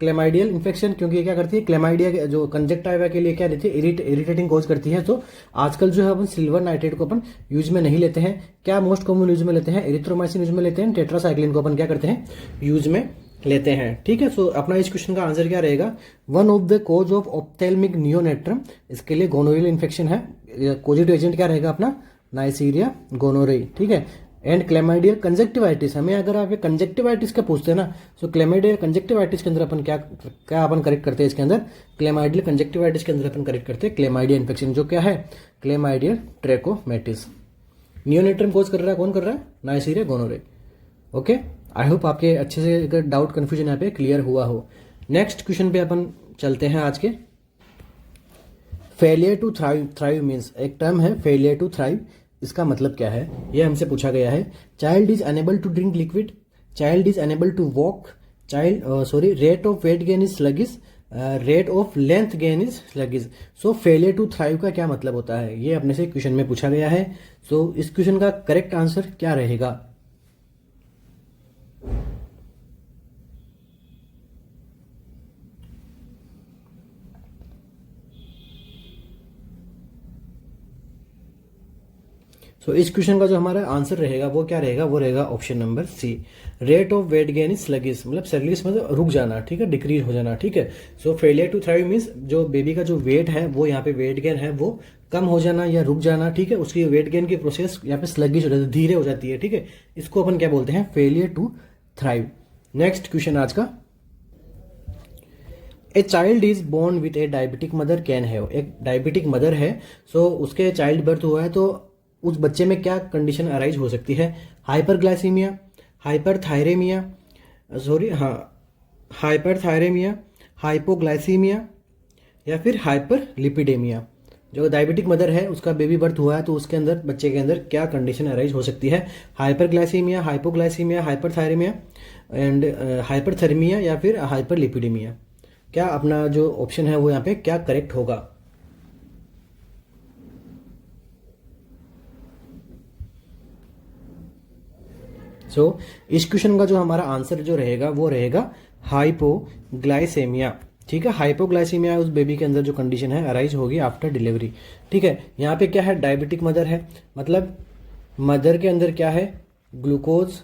chlamydial infection, क्योंकि ये क्या करती है, क्लेमाइडिया जो कंजक्टिवा के लिए क्या रहती है, इरिटेटिंग कॉज करती है। तो आजकल जो है अपन सिल्वर नाइट्रेट को अपन यूज में नहीं लेते हैं। क्या मोस्ट कॉमन यूज में लेते हैं, एरिथ्रोमाइसिन यूज में लेते हैं, टेट्रासाइक्लिन को अपन क्या करते हैं, यूज में लेते हैं। ठीक है, अपना इस क्वेश्चन का आंसर क्या रहेगा, one of the cause of ophthalmic neonatorum, इसके लिए गोनोरियल इन्फेक्शन है। पॉजिटिव एजेंट क्या रहेगा अपना, नाइसीरिया गोनोरिया। ठीक है, एंड क्लेमाइडियल कंजक्टिवाइटिस। हमें अगर आप ये कंजक्टिवाइटिस का पूछते हैं ना, क्लेमाइडियल कंजक्टिवाइटिस के अंदर अपन क्या अपन करेक्ट करते हैं, इसके अंदर क्लेमाइडियल कंजक्टिवाइटिस के अंदर अपन करेक्ट करते हैं क्लेमाइडिया इन्फेक्शन, जो क्या है, क्लेमाइडियल ट्रैकोमेटिस। नियोनेट्रम कोज कर रहा है, कौन कर रहा है, Neisseria gonorrhoea. Okay, I hope आपके अच्छे से अगर डाउट कन्फ्यूजन यहाँ पे क्लियर हुआ हो। नेक्स्ट क्वेश्चन पे अपन चलते हैं आज के। फेलियर टू थ्राइव मीन्स एक टर्म है फेलियर टू थ्राइव, इसका मतलब क्या है ये हमसे पूछा गया है। Child is unable to drink liquid, child is unable to walk, rate of weight gain is sluggish, rate of length gain is sluggish. So failure to thrive का क्या मतलब होता है ये अपने से क्वेश्चन में पूछा गया है। सो इस क्वेश्चन का करेक्ट आंसर क्या रहेगा? सो इस क्वेश्चन का जो हमारा आंसर रहेगा वो क्या रहेगा? वो रहेगा option number C, rate of weight gain is sluggish. मतलब स्लगिश मतलब रुक जाना, ठीक है, डिक्रीज हो जाना, ठीक है। So failure to thrive means जो बेबी का जो वेट है वो यहाँ पे वेट गेन है वो कम हो जाना या रुक जाना, ठीक है। उसकी वेट गेन की प्रोसेस यहाँ पे स्लगिश हो जाती है, धीरे हो जाती है, ठीक है। इसको अपन क्या बोलते हैं? Failure to thrive. Next question आज का, a child is born with a diabetic mother can have. एक डायबिटिक मदर है, सो उसके चाइल्ड बर्थ हुआ है तो उस बच्चे में क्या कंडीशन अराइज हो सकती है? हाइपरग्लाइसीमिया, हाइपरथायरेमिया, हाइपरथायरेमिया, हाइपोग्लाइसीमिया या फिर हाइपरलिपिडेमिया। जो डायबिटिक मदर है उसका बेबी बर्थ हुआ है तो उसके अंदर बच्चे के अंदर क्या कंडीशन अराइज हो सकती है? हाइपरग्लाइसीमिया, हाइपोग्लाइसीमिया, हाइपरथायरेमिया एंड हाइपरथर्मिया या फिर हाइपरलिपिडेमिया। क्या अपना जो ऑप्शन है वो यहाँ पे क्या करेक्ट होगा? सो इस क्वेश्चन का जो हमारा आंसर जो रहेगा वो रहेगा हाइपोग्लाइसेमिया, ठीक है। हाइपोग्लाइसेमिया उस बेबी के अंदर जो कंडीशन है अराइज होगी आफ्टर डिलीवरी, ठीक है। यहाँ पे क्या है? डायबिटिक मदर है, मतलब मदर के अंदर क्या है? ग्लूकोज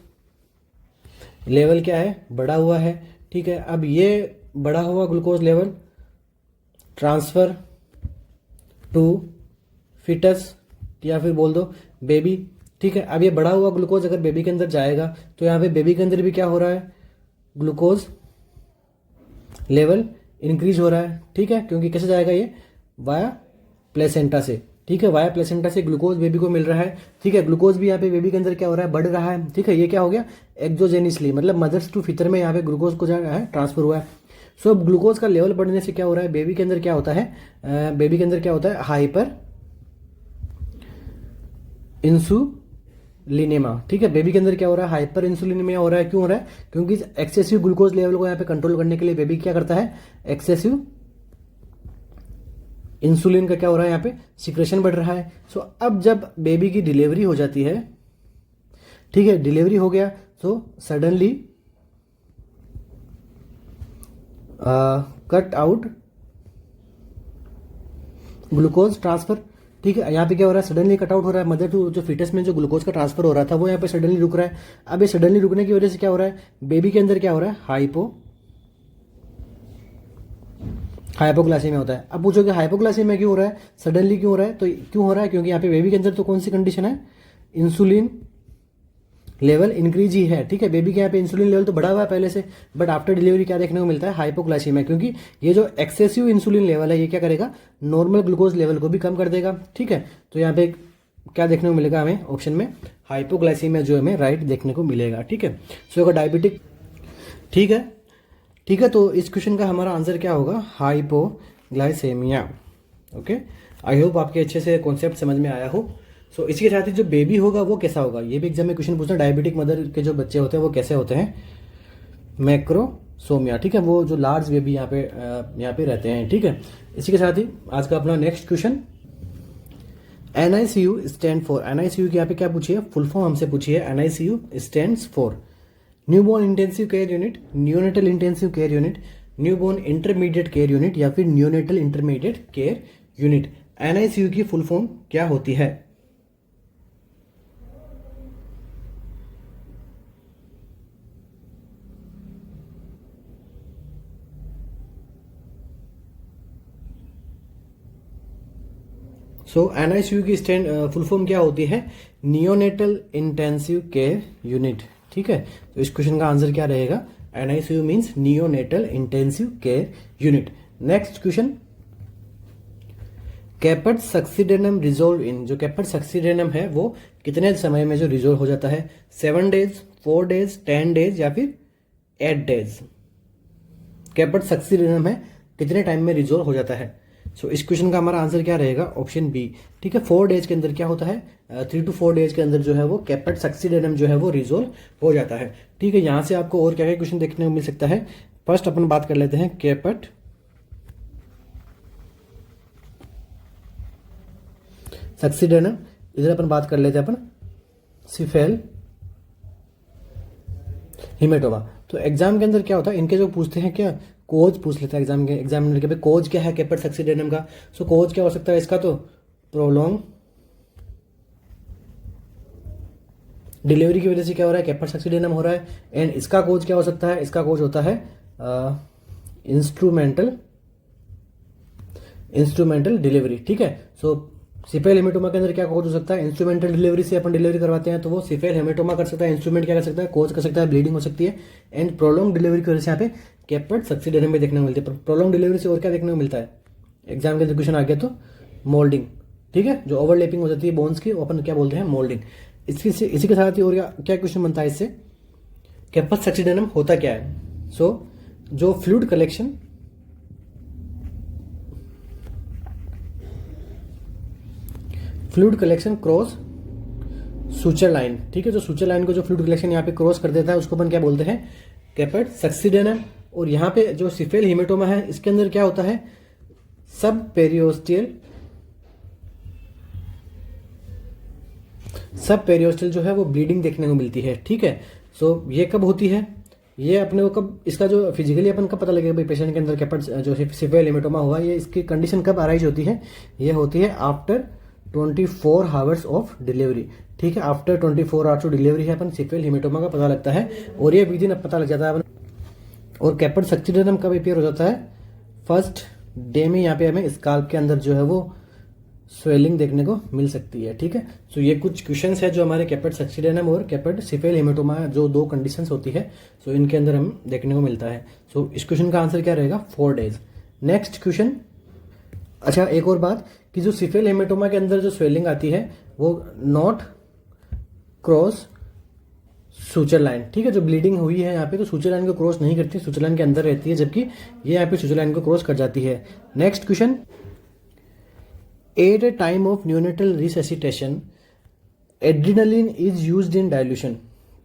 लेवल क्या है? बढ़ा हुआ है, ठीक है। अब ये बढ़ा हुआ glucose level transfer to fetus या फिर बोल दो बेबी, ठीक है। अब ये बढ़ा हुआ ग्लूकोज अगर बेबी के अंदर जाएगा तो यहाँ पे बेबी के अंदर भी क्या हो रहा है? ग्लूकोज लेवल इंक्रीज हो रहा है, ठीक है। क्योंकि कैसे जाएगा ये? वाया प्लेसेंटा से, ठीक है। वाया प्लेसेंटा से ग्लूकोज बेबी को मिल रहा है, ठीक है। ग्लूकोज भी यहाँ पे बेबी के अंदर क्या हो रहा है? बढ़ रहा है, ठीक है। ये क्या हो गया? एक्सोजेनिसली, मतलब मदर्स टू फिटर में यहाँ पे ग्लूकोज को जा है ट्रांसफर हुआ है। सो अब ग्लूकोज का लेवल बढ़ने से क्या हो रहा है? बेबी के अंदर क्या होता है? बेबी के अंदर क्या होता है? हाइपर इंसुलिनेमा, ठीक है। बेबी के अंदर क्या हो रहा है? हाइपर इंसुलिनेमिया हो रहा है। क्यों हो रहा है? क्योंकि एक्सेसिव ग्लूकोज लेवल को यहाँ पे कंट्रोल करने के लिए बेबी क्या करता है? एक्सेसिव इंसुलिन का क्या हो रहा है? यहाँ पे सिक्रेशन बढ़ रहा है। सो अब जब बेबी की डिलीवरी हो जाती है, ठीक है, डिलीवरी हो गया तो suddenly cut out glucose transfer, ठीक है। यहाँ पे क्या हो रहा है? सडनली कट आउट हो रहा है। मदर टू जो फिटस में जो ग्लूकोज का ट्रांसफर हो रहा था वो यहाँ पे सडनली रुक रहा है। अब ये सडनली रुकने की वजह से क्या हो रहा है? बेबी के अंदर क्या हो रहा है? हाइपोग्लाइसेमिया होता है। अब पूछोगे हाइपोग्लाइसेमिया क्यों हो रहा है? सडनली क्यों हो रहा है? तो क्यों हो रहा है? क्योंकि यहाँ पे बेबी के अंदर तो कौन सी कंडीशन है? इंसुलिन लेवल इंक्रीज ही है, ठीक है। बेबी के यहाँ पे इंसुलिन लेवल तो बढ़ा हुआ है पहले से, बट आफ्टर डिलीवरी क्या देखने को मिलता है? हाइपोग्लाइसीमिया। क्योंकि ये जो एक्सेसिव इंसुलिन लेवल है ये क्या करेगा? नॉर्मल ग्लूकोज लेवल को भी कम कर देगा, ठीक है। तो यहाँ पे क्या देखने को मिलेगा हमें ऑप्शन में? हाइपोग्लाइसीमिया जो हमें राइट देखने को मिलेगा, ठीक है। सो अगर डायबिटिक, ठीक है, ठीक है। तो इस क्वेश्चन का हमारा आंसर क्या होगा? हाइपोग्लाइसेमिया। ओके, आई होप आपके अच्छे से कॉन्सेप्ट समझ में आया हो। सो इसी के साथ ही जो बेबी होगा वो कैसा होगा, ये भी एग्जाम में क्वेश्चन पूछना। डायबिटिक मदर के जो बच्चे होते हैं वो कैसे होते हैं? मैक्रोसोमिया, ठीक है। वो जो लार्ज बेबी यहाँ पे रहते हैं, ठीक है। इसी के साथ ही आज का अपना next question, NICU stand for. NICU की यहाँ पे क्या पूछी है? फुल फॉर्म हमसे पूछी है। NICU stands for newborn intensive care unit, neonatal intensive care unit, newborn intermediate care unit या फिर neonatal intermediate care unit. NICU की फुल फॉर्म क्या होती है? सो NICU की स्टैंड फुल फॉर्म क्या होती है? नियोनेटल इंटेंसिव केयर यूनिट, ठीक है। तो इस क्वेश्चन का आंसर क्या रहेगा? NICU means neonatal intensive care unit. Next question, caput succedaneum resolve in. जो कैपेट सक्सीडेनम है वो कितने समय में जो रिजोल्व हो जाता है? 7 डेज, 4 डेज, 10 डेज या फिर 8 डेज। कैपेट सक्सीडेनम है कितने टाइम में रिजोल्व हो जाता है। सो इस क्वेश्चन का हमारा आंसर क्या रहेगा, ऑप्शन बी। ठीक है, 4 डेज के अंदर क्या होता है, 3 to 4 डेज के अंदर जो है वो कैपेट सक्सीडेनम जो है वो रिजोल्व हो जाता है। ठीक है, यहाँ से आपको और क्या क्या क्वेश्चन देखने को मिल सकता है। फर्स्ट अपन बात कर लेते हैं कैपेट सक्सीडेनम, इधर अपन बात कर लेते हैं अपन सिफेल हिमेटोमा। तो एग्जाम के अंदर क्या होता है, इनके जो पूछते हैं क्या, कोज पूछ लेता है एग्जाम के एग्जामिनर के भाई कोज क्या है कैपेट सक्सीडेनम का। सो कोज क्या हो सकता है इसका, तो प्रोलॉन्ग डिलीवरी की वजह से क्या हो रहा है, कैपेट सक्सीडेनम हो रहा है। एंड इसका कोज क्या हो सकता है, इसका कोज होता है इंस्ट्रूमेंटल डिलीवरी। ठीक है, सो सिफेल हेमेटोमा के अंदर क्या कोज हो सकता है, इंस्ट्रूमेंटल डिलीवरी से अपन डिलीवरी करवाते हैं तो वो सिफेल हेमेटोमा कर सकता है। इंस्ट्रूमेंट क्या कर सकता है, कोज कर सकता है, ब्लीडिंग हो सकती है। एंड प्रोलॉन्ग डिलीवरी की वजह से यहाँ पे कैपेट सक्सीडेनम में देखने को मिलती है। प्रोलॉन्ग डिलीवरी से और क्या देखने को मिलता है, एग्जाम के अंदर क्वेश्चन आ गया तो मोल्डिंग। ठीक है, जो ओवरलैपिंग हो जाती है बोन्स की, वो अपन क्या बोलते हैं, मोल्डिंग। इसी के साथ ही और क्या क्वेश्चन बनता है इससे, कैपेट सक्सीडेनम होता क्या है। सो जो fluid collection cross suture line. ठीक है, जो सूचर लाइन को जो फ्लूइड कलेक्शन यहाँ पे क्रॉस कर देता है उसको अपन क्या बोलते हैं, कैपेट सक्सीडेनम। और यहाँ पे जो सिफेल हिमेटोमा है इसके अंदर क्या होता है, सब पेरियोस्टल जो है वो ब्लीडिंग देखने को मिलती है। ठीक है, सो ये कब होती है, ये अपने को कब, इसका जो फिजिकली अपन कब पता लगेगा भाई पेशेंट के अंदर कैपेट जो सिफेल हिमेटोमा हुआ, ये इसकी कंडीशन कब अराइज होती है, ये होती है आफ्टर 24 आवर्स ऑफ डिलीवरी। ठीक है, आफ्टर 24 आवर्स ऑफ डिलीवरी है अपन सिफेल हिमेटोमा का पता लगता है। और ये विदिन अब पता लग जाता है अपन। और कैपेट सक्सीडेनम कब अपीयर हो जाता है, फर्स्ट डे में यहाँ पे हमें स्काल्प के अंदर जो है वो स्वेलिंग देखने को मिल सकती है। ठीक है, सो ये कुछ क्वेश्चंस है जो हमारे कैपेट सक्सीडेनम और कैपेट सिफेल हिमेटोमा जो 2 कंडीशंस होती है, सो इनके अंदर हम देखने को मिलता है। सो इस क्वेश्चन का आंसर क्या रहेगा, 4 डेज। नेक्स्ट क्वेश्चन, अच्छा एक और बात कि जो सिफेल हेमेटोमा के अंदर जो स्वेलिंग आती है वो नॉट क्रॉस सूचर लाइन। ठीक है, जो ब्लीडिंग हुई है यहाँ पे तो सूचर लाइन को क्रॉस नहीं करती, सूचर लाइन के अंदर रहती है, जबकि ये यहाँ पे सूचर लाइन को क्रॉस कर जाती है। Next question, at a time of neonatal resuscitation adrenaline is used in dilution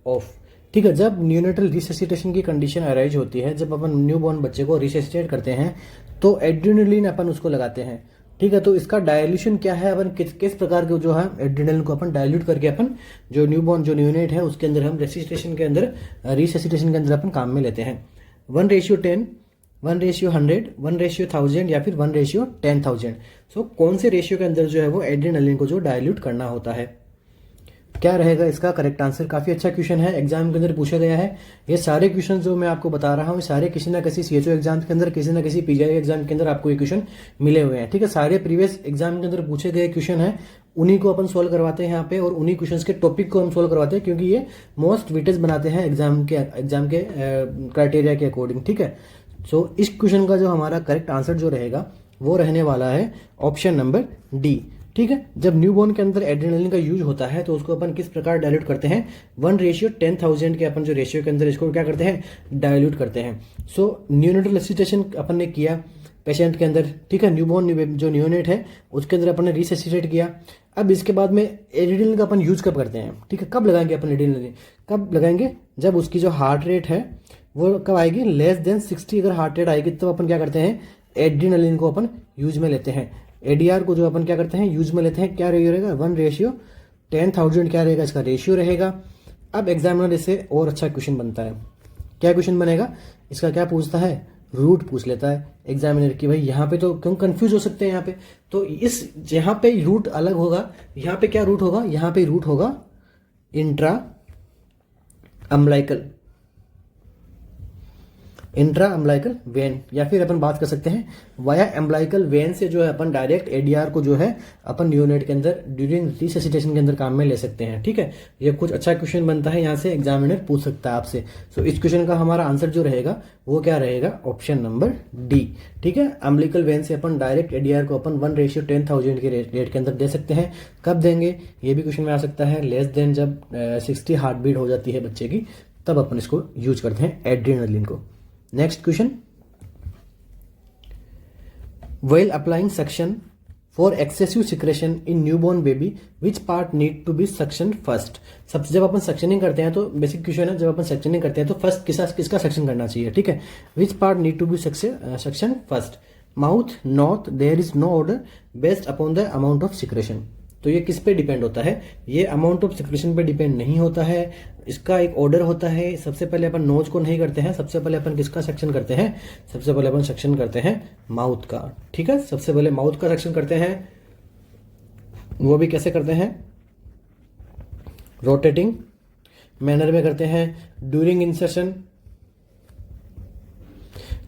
of. ठीक है, जब न्यूनेटल रिससिटेशन की कंडीशन अराइज होती है, जब अपन न्यूबॉर्न बच्चे को रिससिटेट करते हैं तो एड्रिनलिन अपन उसको लगाते हैं। ठीक है, तो इसका डायल्यूशन क्या है, अपन किस प्रकार के जो है एड्रिनलिन को अपन डायल्यूट करके अपन जो न्यूबॉर्न जो न्यूनेट है उसके अंदर हम रिससिटेशन के अंदर अपन काम में लेते हैं। 1:10, 1:100, 1:1000 या फिर 1:10,000। सो कौन से रेशियो के अंदर जो है वो एड्रिनलिन को जो डायल्यूट करना होता है, क्या रहेगा इसका करेक्ट आंसर। काफी अच्छा क्वेश्चन है, एग्जाम के अंदर पूछा गया है। ये सारे क्वेश्चन जो मैं आपको बता रहा हूँ सारे किसी ना किसी सीएचओ एग्जाम के अंदर, किसी ना किसी पीजीआई एग्जाम के अंदर आपको ये क्वेश्चन मिले हुए हैं। ठीक है, सारे प्रीवियस एग्जाम के अंदर पूछे गए क्वेश्चन है, उन्हीं को अपन सोल्व करवाते हैं यहाँ पे, और उन्हीं क्वेश्चन के टॉपिक को हम सोल्व करवाते हैं क्योंकि ये मोस्ट वेटेज बनाते हैं एग्जाम के क्राइटेरिया के अकॉर्डिंग। ठीक है, सो इस क्वेश्चन का जो हमारा करेक्ट आंसर जो रहेगा वो रहने वाला है ऑप्शन नंबर डी। ठीक है, जब न्यूबॉर्न के अंदर एड्रेनलिन का यूज होता है तो उसको अपन किस प्रकार डायल्यूट करते हैं, 1:10,000 के अपन जो रेशियो के अंदर इसको क्या करते हैं, डायल्यूट करते हैं। सो न्यूनेटल रिससिटेशन अपन ने किया पेशेंट के अंदर। ठीक है, न्यूबॉर्न जो न्यूनेट है उसके अंदर अपन ने रिससिटेट किया। अब इसके बाद में एड्रेनलिन का अपन यूज कब करते हैं, ठीक है, कब लगाएंगे अपन एड्रेनलिन, कब लगाएंगे, जब उसकी जो हार्ट रेट है वो कब आएगी, लेस देन 60 अगर हार्ट रेट आएगी तब अपन क्या करते हैं, एड्रेनलिन को अपन यूज में लेते हैं। एडीआर को जो अपन क्या करते हैं, यूज में लेते हैं। क्या रेशियो रहेगा, 1:10,000 क्या रहेगा इसका रेशियो रहेगा। अब एग्जामिनर इससे और अच्छा क्वेश्चन बनता है, क्या क्वेश्चन बनेगा, इसका क्या पूछता है, रूट पूछ लेता है एग्जामिनर की। भाई यहाँ पे तो क्यों कंफ्यूज हो सकते हैं यहाँ पे, तो इस यहाँ पे रूट अलग होगा, यहाँ पे क्या रूट होगा, यहाँ पे रूट होगा इंट्रा अम्बलाइकल वेन, या फिर अपन बात कर सकते हैं वाया एम्बलाइकल वेन से जो है अपन डायरेक्ट एडीआर को जो है अपन न्यूनेट के अंदर ड्यूरिंग रिससिटेशन के अंदर काम में ले सकते हैं। ठीक है, ये कुछ अच्छा क्वेश्चन बनता है, यहाँ से एग्जामिनर पूछ सकता है आपसे। सो इस क्वेश्चन का हमारा आंसर जो रहेगा वो क्या रहेगा, ऑप्शन नंबर डी। ठीक है, अम्बलिकल वेन से अपन डायरेक्ट एडीआर को अपन 1:10,000 के रेट के अंदर दे सकते हैं। कब देंगे ये भी क्वेश्चन में आ सकता है, लेस देन जब 60 हार्ट बीट हो जाती है बच्चे की, तब अपन इसको यूज करते हैं एड्रेनलिन को। Next question, While applying suction for excessive secretion in newborn baby, which part need to be suctioned first? सबसे जब अपन सक्शनिंग करते हैं तो बेसिक क्वेश्चन है, जब अपन सक्शनिंग करते हैं तो फर्स्ट किसका सक्शन करना चाहिए, ठीक है. Which part need to be suction first? Mouth, not, there is no order based upon the amount of secretion. तो ये किस पे डिपेंड होता है? ये अमाउंट ऑफ सिक्रेशन पे डिपेंड नहीं होता है, इसका एक ऑर्डर होता है. सबसे पहले अपन नोज को नहीं करते हैं, सबसे पहले अपन किसका सेक्शन करते हैं? सबसे पहले अपन सेक्शन करते हैं माउथ का, ठीक है. सबसे पहले माउथ का सेक्शन करते हैं, वो भी कैसे करते हैं? रोटेटिंग मैनर में करते हैं. ड्यूरिंग इंसर्शन,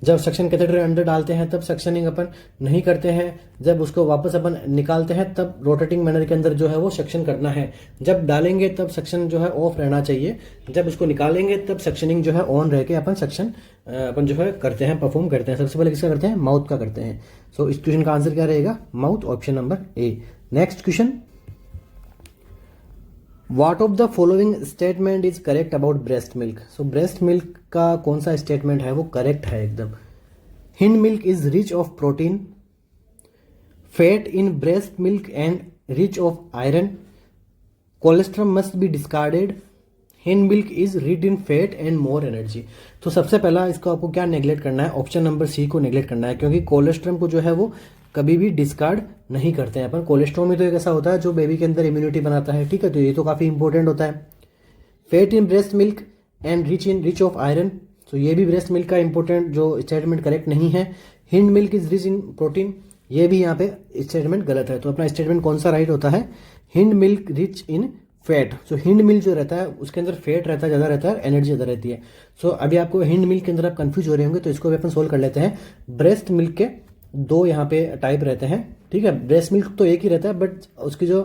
जब सक्शन कैथेटर अंदर डालते हैं तब सक्शनिंग अपन नहीं करते हैं. जब उसको वापस अपन निकालते हैं तब रोटेटिंग मैनर के अंदर जो है वो सक्शन करना है. जब डालेंगे तब सक्शन जो है ऑफ रहना चाहिए, जब उसको निकालेंगे तब सक्शनिंग जो है ऑन रह के अपन सक्शन अपन जो है करते हैं, परफॉर्म करते हैं. सबसे पहले किसका करते हैं? माउथ का करते हैं. सो इस क्वेश्चन का आंसर क्या रहेगा? Mouth, option number A. Next question, What of the following statement is correct about breast milk? So breast milk का कौन सा स्टेटमेंट है वो करेक्ट है एकदम. Hind milk is rich of protein, fat in breast milk and rich of iron. Cholesterol must be discarded. Hind milk is rich in fat and more energy. तो सबसे पहला इसको आपको क्या नेग्लेक्ट करना है? ऑप्शन नंबर सी को नेग्लेक्ट करना है, क्योंकि कोलेस्ट्रॉल को जो है वो कभी भी डिस्कार्ड नहीं करते हैं अपन. कोलेस्ट्रॉल में तो एक ऐसा होता है जो बेबी के अंदर इम्यूनिटी बनाता है, ठीक है, तो ये तो काफ़ी इंपॉर्टेंट होता है. Fat in breast milk and rich of iron, तो ये भी ब्रेस्ट मिल्क का इंपॉर्टेंट जो स्टेटमेंट करेक्ट नहीं है. Hind milk is rich in protein, ये भी यहाँ पे स्टेटमेंट गलत है. तो अपना स्टेटमेंट कौन सा राइट होता है? Hind milk rich in fat. So hind milk जो रहता है उसके अंदर फैट रहता है, ज़्यादा रहता है, एनर्जी ज़्यादा रहती है. सो अभी आपको हिंड मिल्क के अंदर आप कंफ्यूज हो रहे होंगे, तो इसको भी अपन सोल्व कर लेते हैं. ब्रेस्ट मिल्क के दो यहाँ पे टाइप रहते हैं, ठीक है. ब्रेस्ट मिल्क तो एक ही रहता है, बट उसकी जो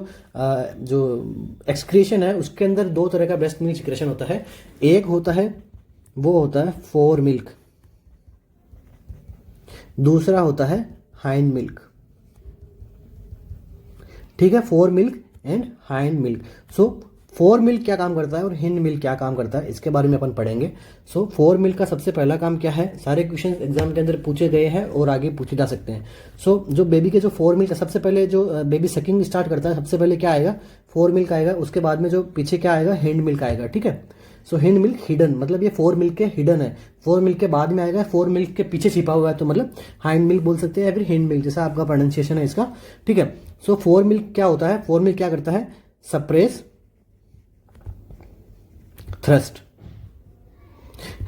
एक्सक्रीशन है उसके अंदर दो तरह का ब्रेस्ट मिल्क सिक्रेशन होता है. एक होता है वो होता है फोर मिल्क, दूसरा होता है हाइंड मिल्क, ठीक है. Four milk and hind milk. So four milk क्या काम करता है और हिंड मिल्क क्या काम करता है, इसके बारे में अपन पढ़ेंगे. सो फोर मिल्क का सबसे पहला काम क्या है? सारे क्वेश्चन एग्जाम के अंदर पूछे गए हैं और आगे पूछे जा सकते हैं. सो जो बेबी के जो फोर मिल्क, सबसे पहले जो बेबी सकिंग स्टार्ट करता है सबसे पहले क्या आएगा? फोर मिल्क आएगा. उसके बाद में जो पीछे क्या आएगा? हिंड मिल्क आएगा, ठीक है. सो हिंड मिल्क हिडन, मतलब ये फोर मिल्क के हिडन है. फोर मिल्क के बाद में आएगा, फोर मिल्क के पीछे छिपा हुआ है, तो मतलब हाइंड मिल्क बोल सकते हैं या फिर हिंड मिल्क, जैसा आपका प्रोनाउंसिएशन है इसका, ठीक है. सो फोर मिल्क क्या होता है? फोर मिल्क क्या करता है? सप्रेस थ्रस्ट,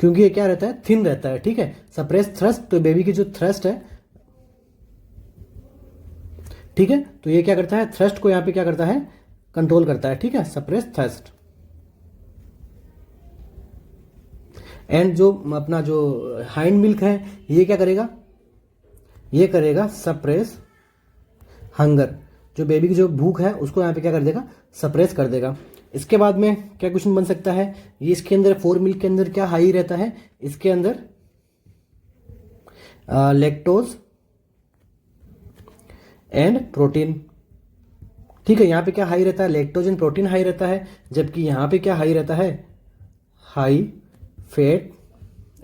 क्योंकि ये क्या रहता है? थिन रहता है, ठीक है. सप्रेस थ्रस्ट, तो बेबी की जो थ्रस्ट है, ठीक है, तो ये क्या करता है? थ्रस्ट को यहां पे क्या करता है? कंट्रोल करता है, ठीक है. Suppress thrust. एंड जो अपना जो हाइंड मिल्क है ये क्या करेगा? ये करेगा सप्रेस हंगर. जो बेबी की जो भूख है उसको यहाँ पे क्या कर देगा? सप्रेस कर देगा. इसके बाद में क्या क्वेश्चन बन सकता है? ये इसके अंदर फोर मिल्क के अंदर क्या हाई रहता है? इसके अंदर लैक्टोज एंड प्रोटीन, ठीक है. यहाँ पे क्या हाई रहता है? लैक्टोज एंड प्रोटीन हाई रहता है, जबकि यहाँ पे क्या हाई रहता है? हाई फैट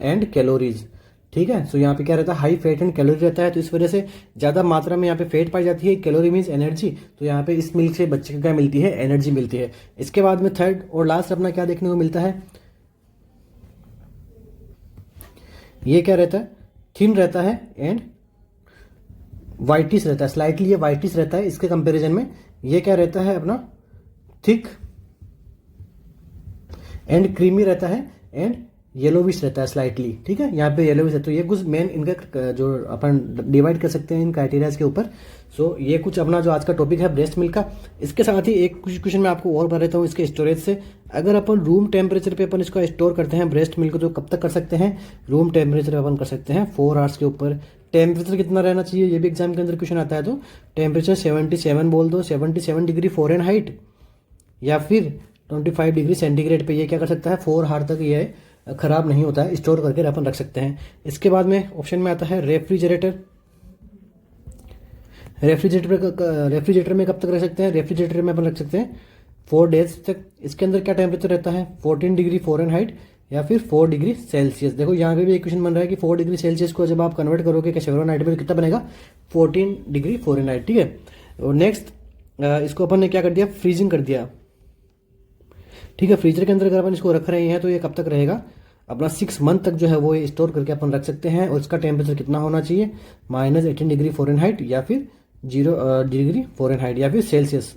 एंड कैलोरीज, ठीक है. सो यहाँ पे क्या रहता है? हाई फैट एंड कैलोरी रहता है, तो इस वजह से ज़्यादा मात्रा में यहाँ पे फैट पाई जाती है. कैलोरी मीन्स एनर्जी, तो यहाँ पे इस मिल्क से बच्चे को क्या मिलती है? एनर्जी मिलती है. इसके बाद में थर्ड और लास्ट अपना क्या देखने को मिलता है? ये क्या रहता है? थिन रहता है एंड वाइटिस रहता है, स्लाइटली ये वाइटिस रहता है. इसके कंपेरिजन में ये क्या रहता है? अपना थिक एंड क्रीमी रहता है एंड येलोविश रहता है स्लाइटली, ठीक है. यहाँ पे येलोविश है. तो ये कुछ मेन इनका जो अपन डिवाइड कर सकते हैं इन क्राइटेरियाज के ऊपर. सो ये कुछ अपना जो आज का टॉपिक है ब्रेस्ट मिल्क का. इसके साथ ही एक कुछ क्वेश्चन मैं आपको और बता देता हूँ इसके स्टोरेज से. अगर अपन रूम टेम्परेचर पे अपन इसको स्टोर करते हैं ब्रेस्ट मिल्क को, तो कब तक कर सकते हैं? रूम टेम्परेचर अपन कर सकते हैं 4 आवर्स के ऊपर. टेम्परेचर कितना रहना चाहिए? ये भी एग्जाम के अंदर क्वेश्चन आता है. तो टेम्परेचर 77 बोल दो, 77 डिग्री फ़ारेनहाइट या फिर 25 डिग्री सेंटीग्रेड पे ये क्या कर सकता है? 4 आवर तक ये खराब नहीं होता है, स्टोर करके अपन रख सकते हैं. इसके बाद में ऑप्शन में आता है रेफ्रिजरेटर. रेफ्रिजरेटर में कब तक रख सकते हैं? रेफ्रिजरेटर में अपन रख सकते हैं 4 डेज तक. इसके अंदर क्या टेम्परेचर रहता है? 14 डिग्री फ़ारेनहाइट या फिर 4 डिग्री सेल्सियस। देखो यहाँ पे भी एक क्वेश्चन बन रहा है कि 4 डिग्री सेल्सियस को जब आप कन्वर्ट करोगे कैसे फ़ारेनहाइट में तो कितना बनेगा 14 डिग्री फ़ारेनहाइट, ठीक है। और नेक्स्ट इसको अपन ने क्या कर दिया, फ्रीजिंग कर दिया, ठीक है। फ्रीजर के अंदर अगर अपन इसको रख रहे हैं तो ये कब तक रहेगा अपना 6 मंथ तक जो है वो ये स्टोर करके अपन रख सकते हैं। और इसका टेम्परेचर कितना होना चाहिए, -18 डिग्री फ़ारेनहाइट या फिर 0 डिग्री फ़ारेनहाइट या फिर सेल्सियस,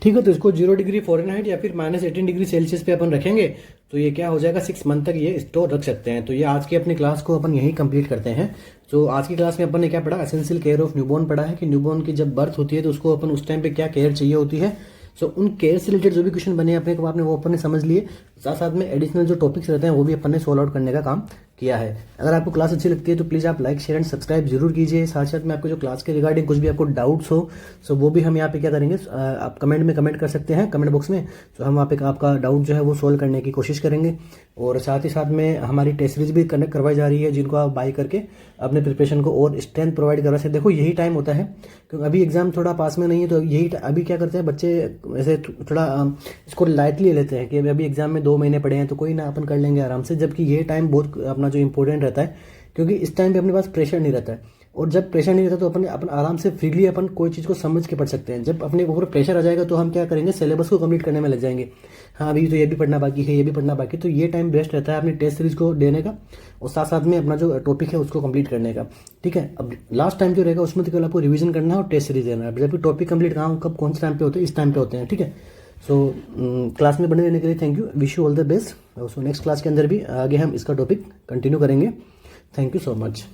ठीक है। तो इसको 0 डिग्री फ़ारेनहाइट या फिर -18 डिग्री सेल्सियस पे अपन रखेंगे तो ये क्या हो जाएगा 6 मंथ तक ये स्टोर रख सकते हैं। तो ये आज की अपनी क्लास को अपन यहीं कंप्लीट करते हैं। तो आज की क्लास में अपन ने क्या पढ़ा, एसेंशियल केयर ऑफ न्यूबॉर्न पढ़ा है कि न्यूबॉर्न की जब बर्थ होती है तो उसको अपन उस टाइम पे क्या केयर चाहिए होती है। सो उन केयर से रिलेटेड जो भी क्वेश्चन बने अपने को आपने वो अपन ने समझ लिए, साथ साथ में एडिशनल जो टॉपिक्स रहते हैं वो भी अपन ने सोल्व आउट करने का काम किया है। अगर आपको क्लास अच्छी लगती है तो प्लीज़ आप लाइक शेयर एंड सब्सक्राइब जरूर कीजिए। साथ साथ में आपको जो क्लास के रिगार्डिंग कुछ भी आपको डाउट्स हो सो वो भी हम यहाँ पे क्या करेंगे, आप कमेंट में कमेंट कर सकते हैं कमेंट बॉक्स में। तो हम वहाँ पे आपका डाउट जो है वो सोल्व करने की कोशिश करेंगे। और साथ ही साथ में हमारी टेस्ट सीरीज भी कंडक्ट करवाई जा रही है जिनको आप बाय करके अपने प्रिपरेशन को और स्ट्रेंथ प्रोवाइड करवा सकते। देखो यही टाइम होता है क्योंकि अभी एग्जाम थोड़ा पास में नहीं है तो यही अभी क्या करते हैं बच्चे ऐसे थोड़ा इसको लाइटली लेते हैं कि अभी एग्जाम में 2 महीने पड़े हैं तो कोई ना अपन कर लेंगे आराम से, जबकि ये टाइम बहुत अपना जो इंपॉर्टेंट रहता है क्योंकि इस टाइम पे अपने पास प्रेशर नहीं रहता है। और जब प्रेशर नहीं रहता तो अपन आराम से फ्रीली अपन कोई चीज़ को समझ के पढ़ सकते हैं। जब अपने ऊपर प्रेशर आ जाएगा तो हम क्या करेंगे, सिलेबस को कंप्लीट करने में लग जाएंगे। हाँ अभी तो ये भी पढ़ना बाकी है, ये भी पढ़ना बाकी, तो ये टाइम बेस्ट रहता है अपनी टेस्ट सीरीज को देने का और साथ साथ में अपना जो टॉपिक है उसको कंप्लीट करने का, ठीक है। अब लास्ट टाइम जो रहेगा उसमें तो केवल आपको रिवीजन करना है और टेस्ट सीरीज देना है, जबकि टॉपिक कंप्लीट कहाँ कब कौन से टाइम पे होते हैं, इस टाइम पे होते हैं, ठीक है। सो क्लास में बने रहने के लिए thank you, wish you all the best. So next class के अंदर भी आगे हम इसका टॉपिक कंटिन्यू करेंगे। Thank you so much.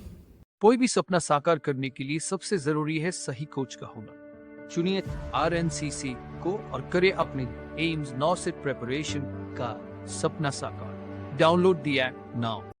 कोई भी सपना साकार करने के लिए सबसे जरूरी है सही कोच का होना। चुनिए RNCC को और करें अपने एम्स 9 से प्रिपरेशन का सपना साकार। Download the app now.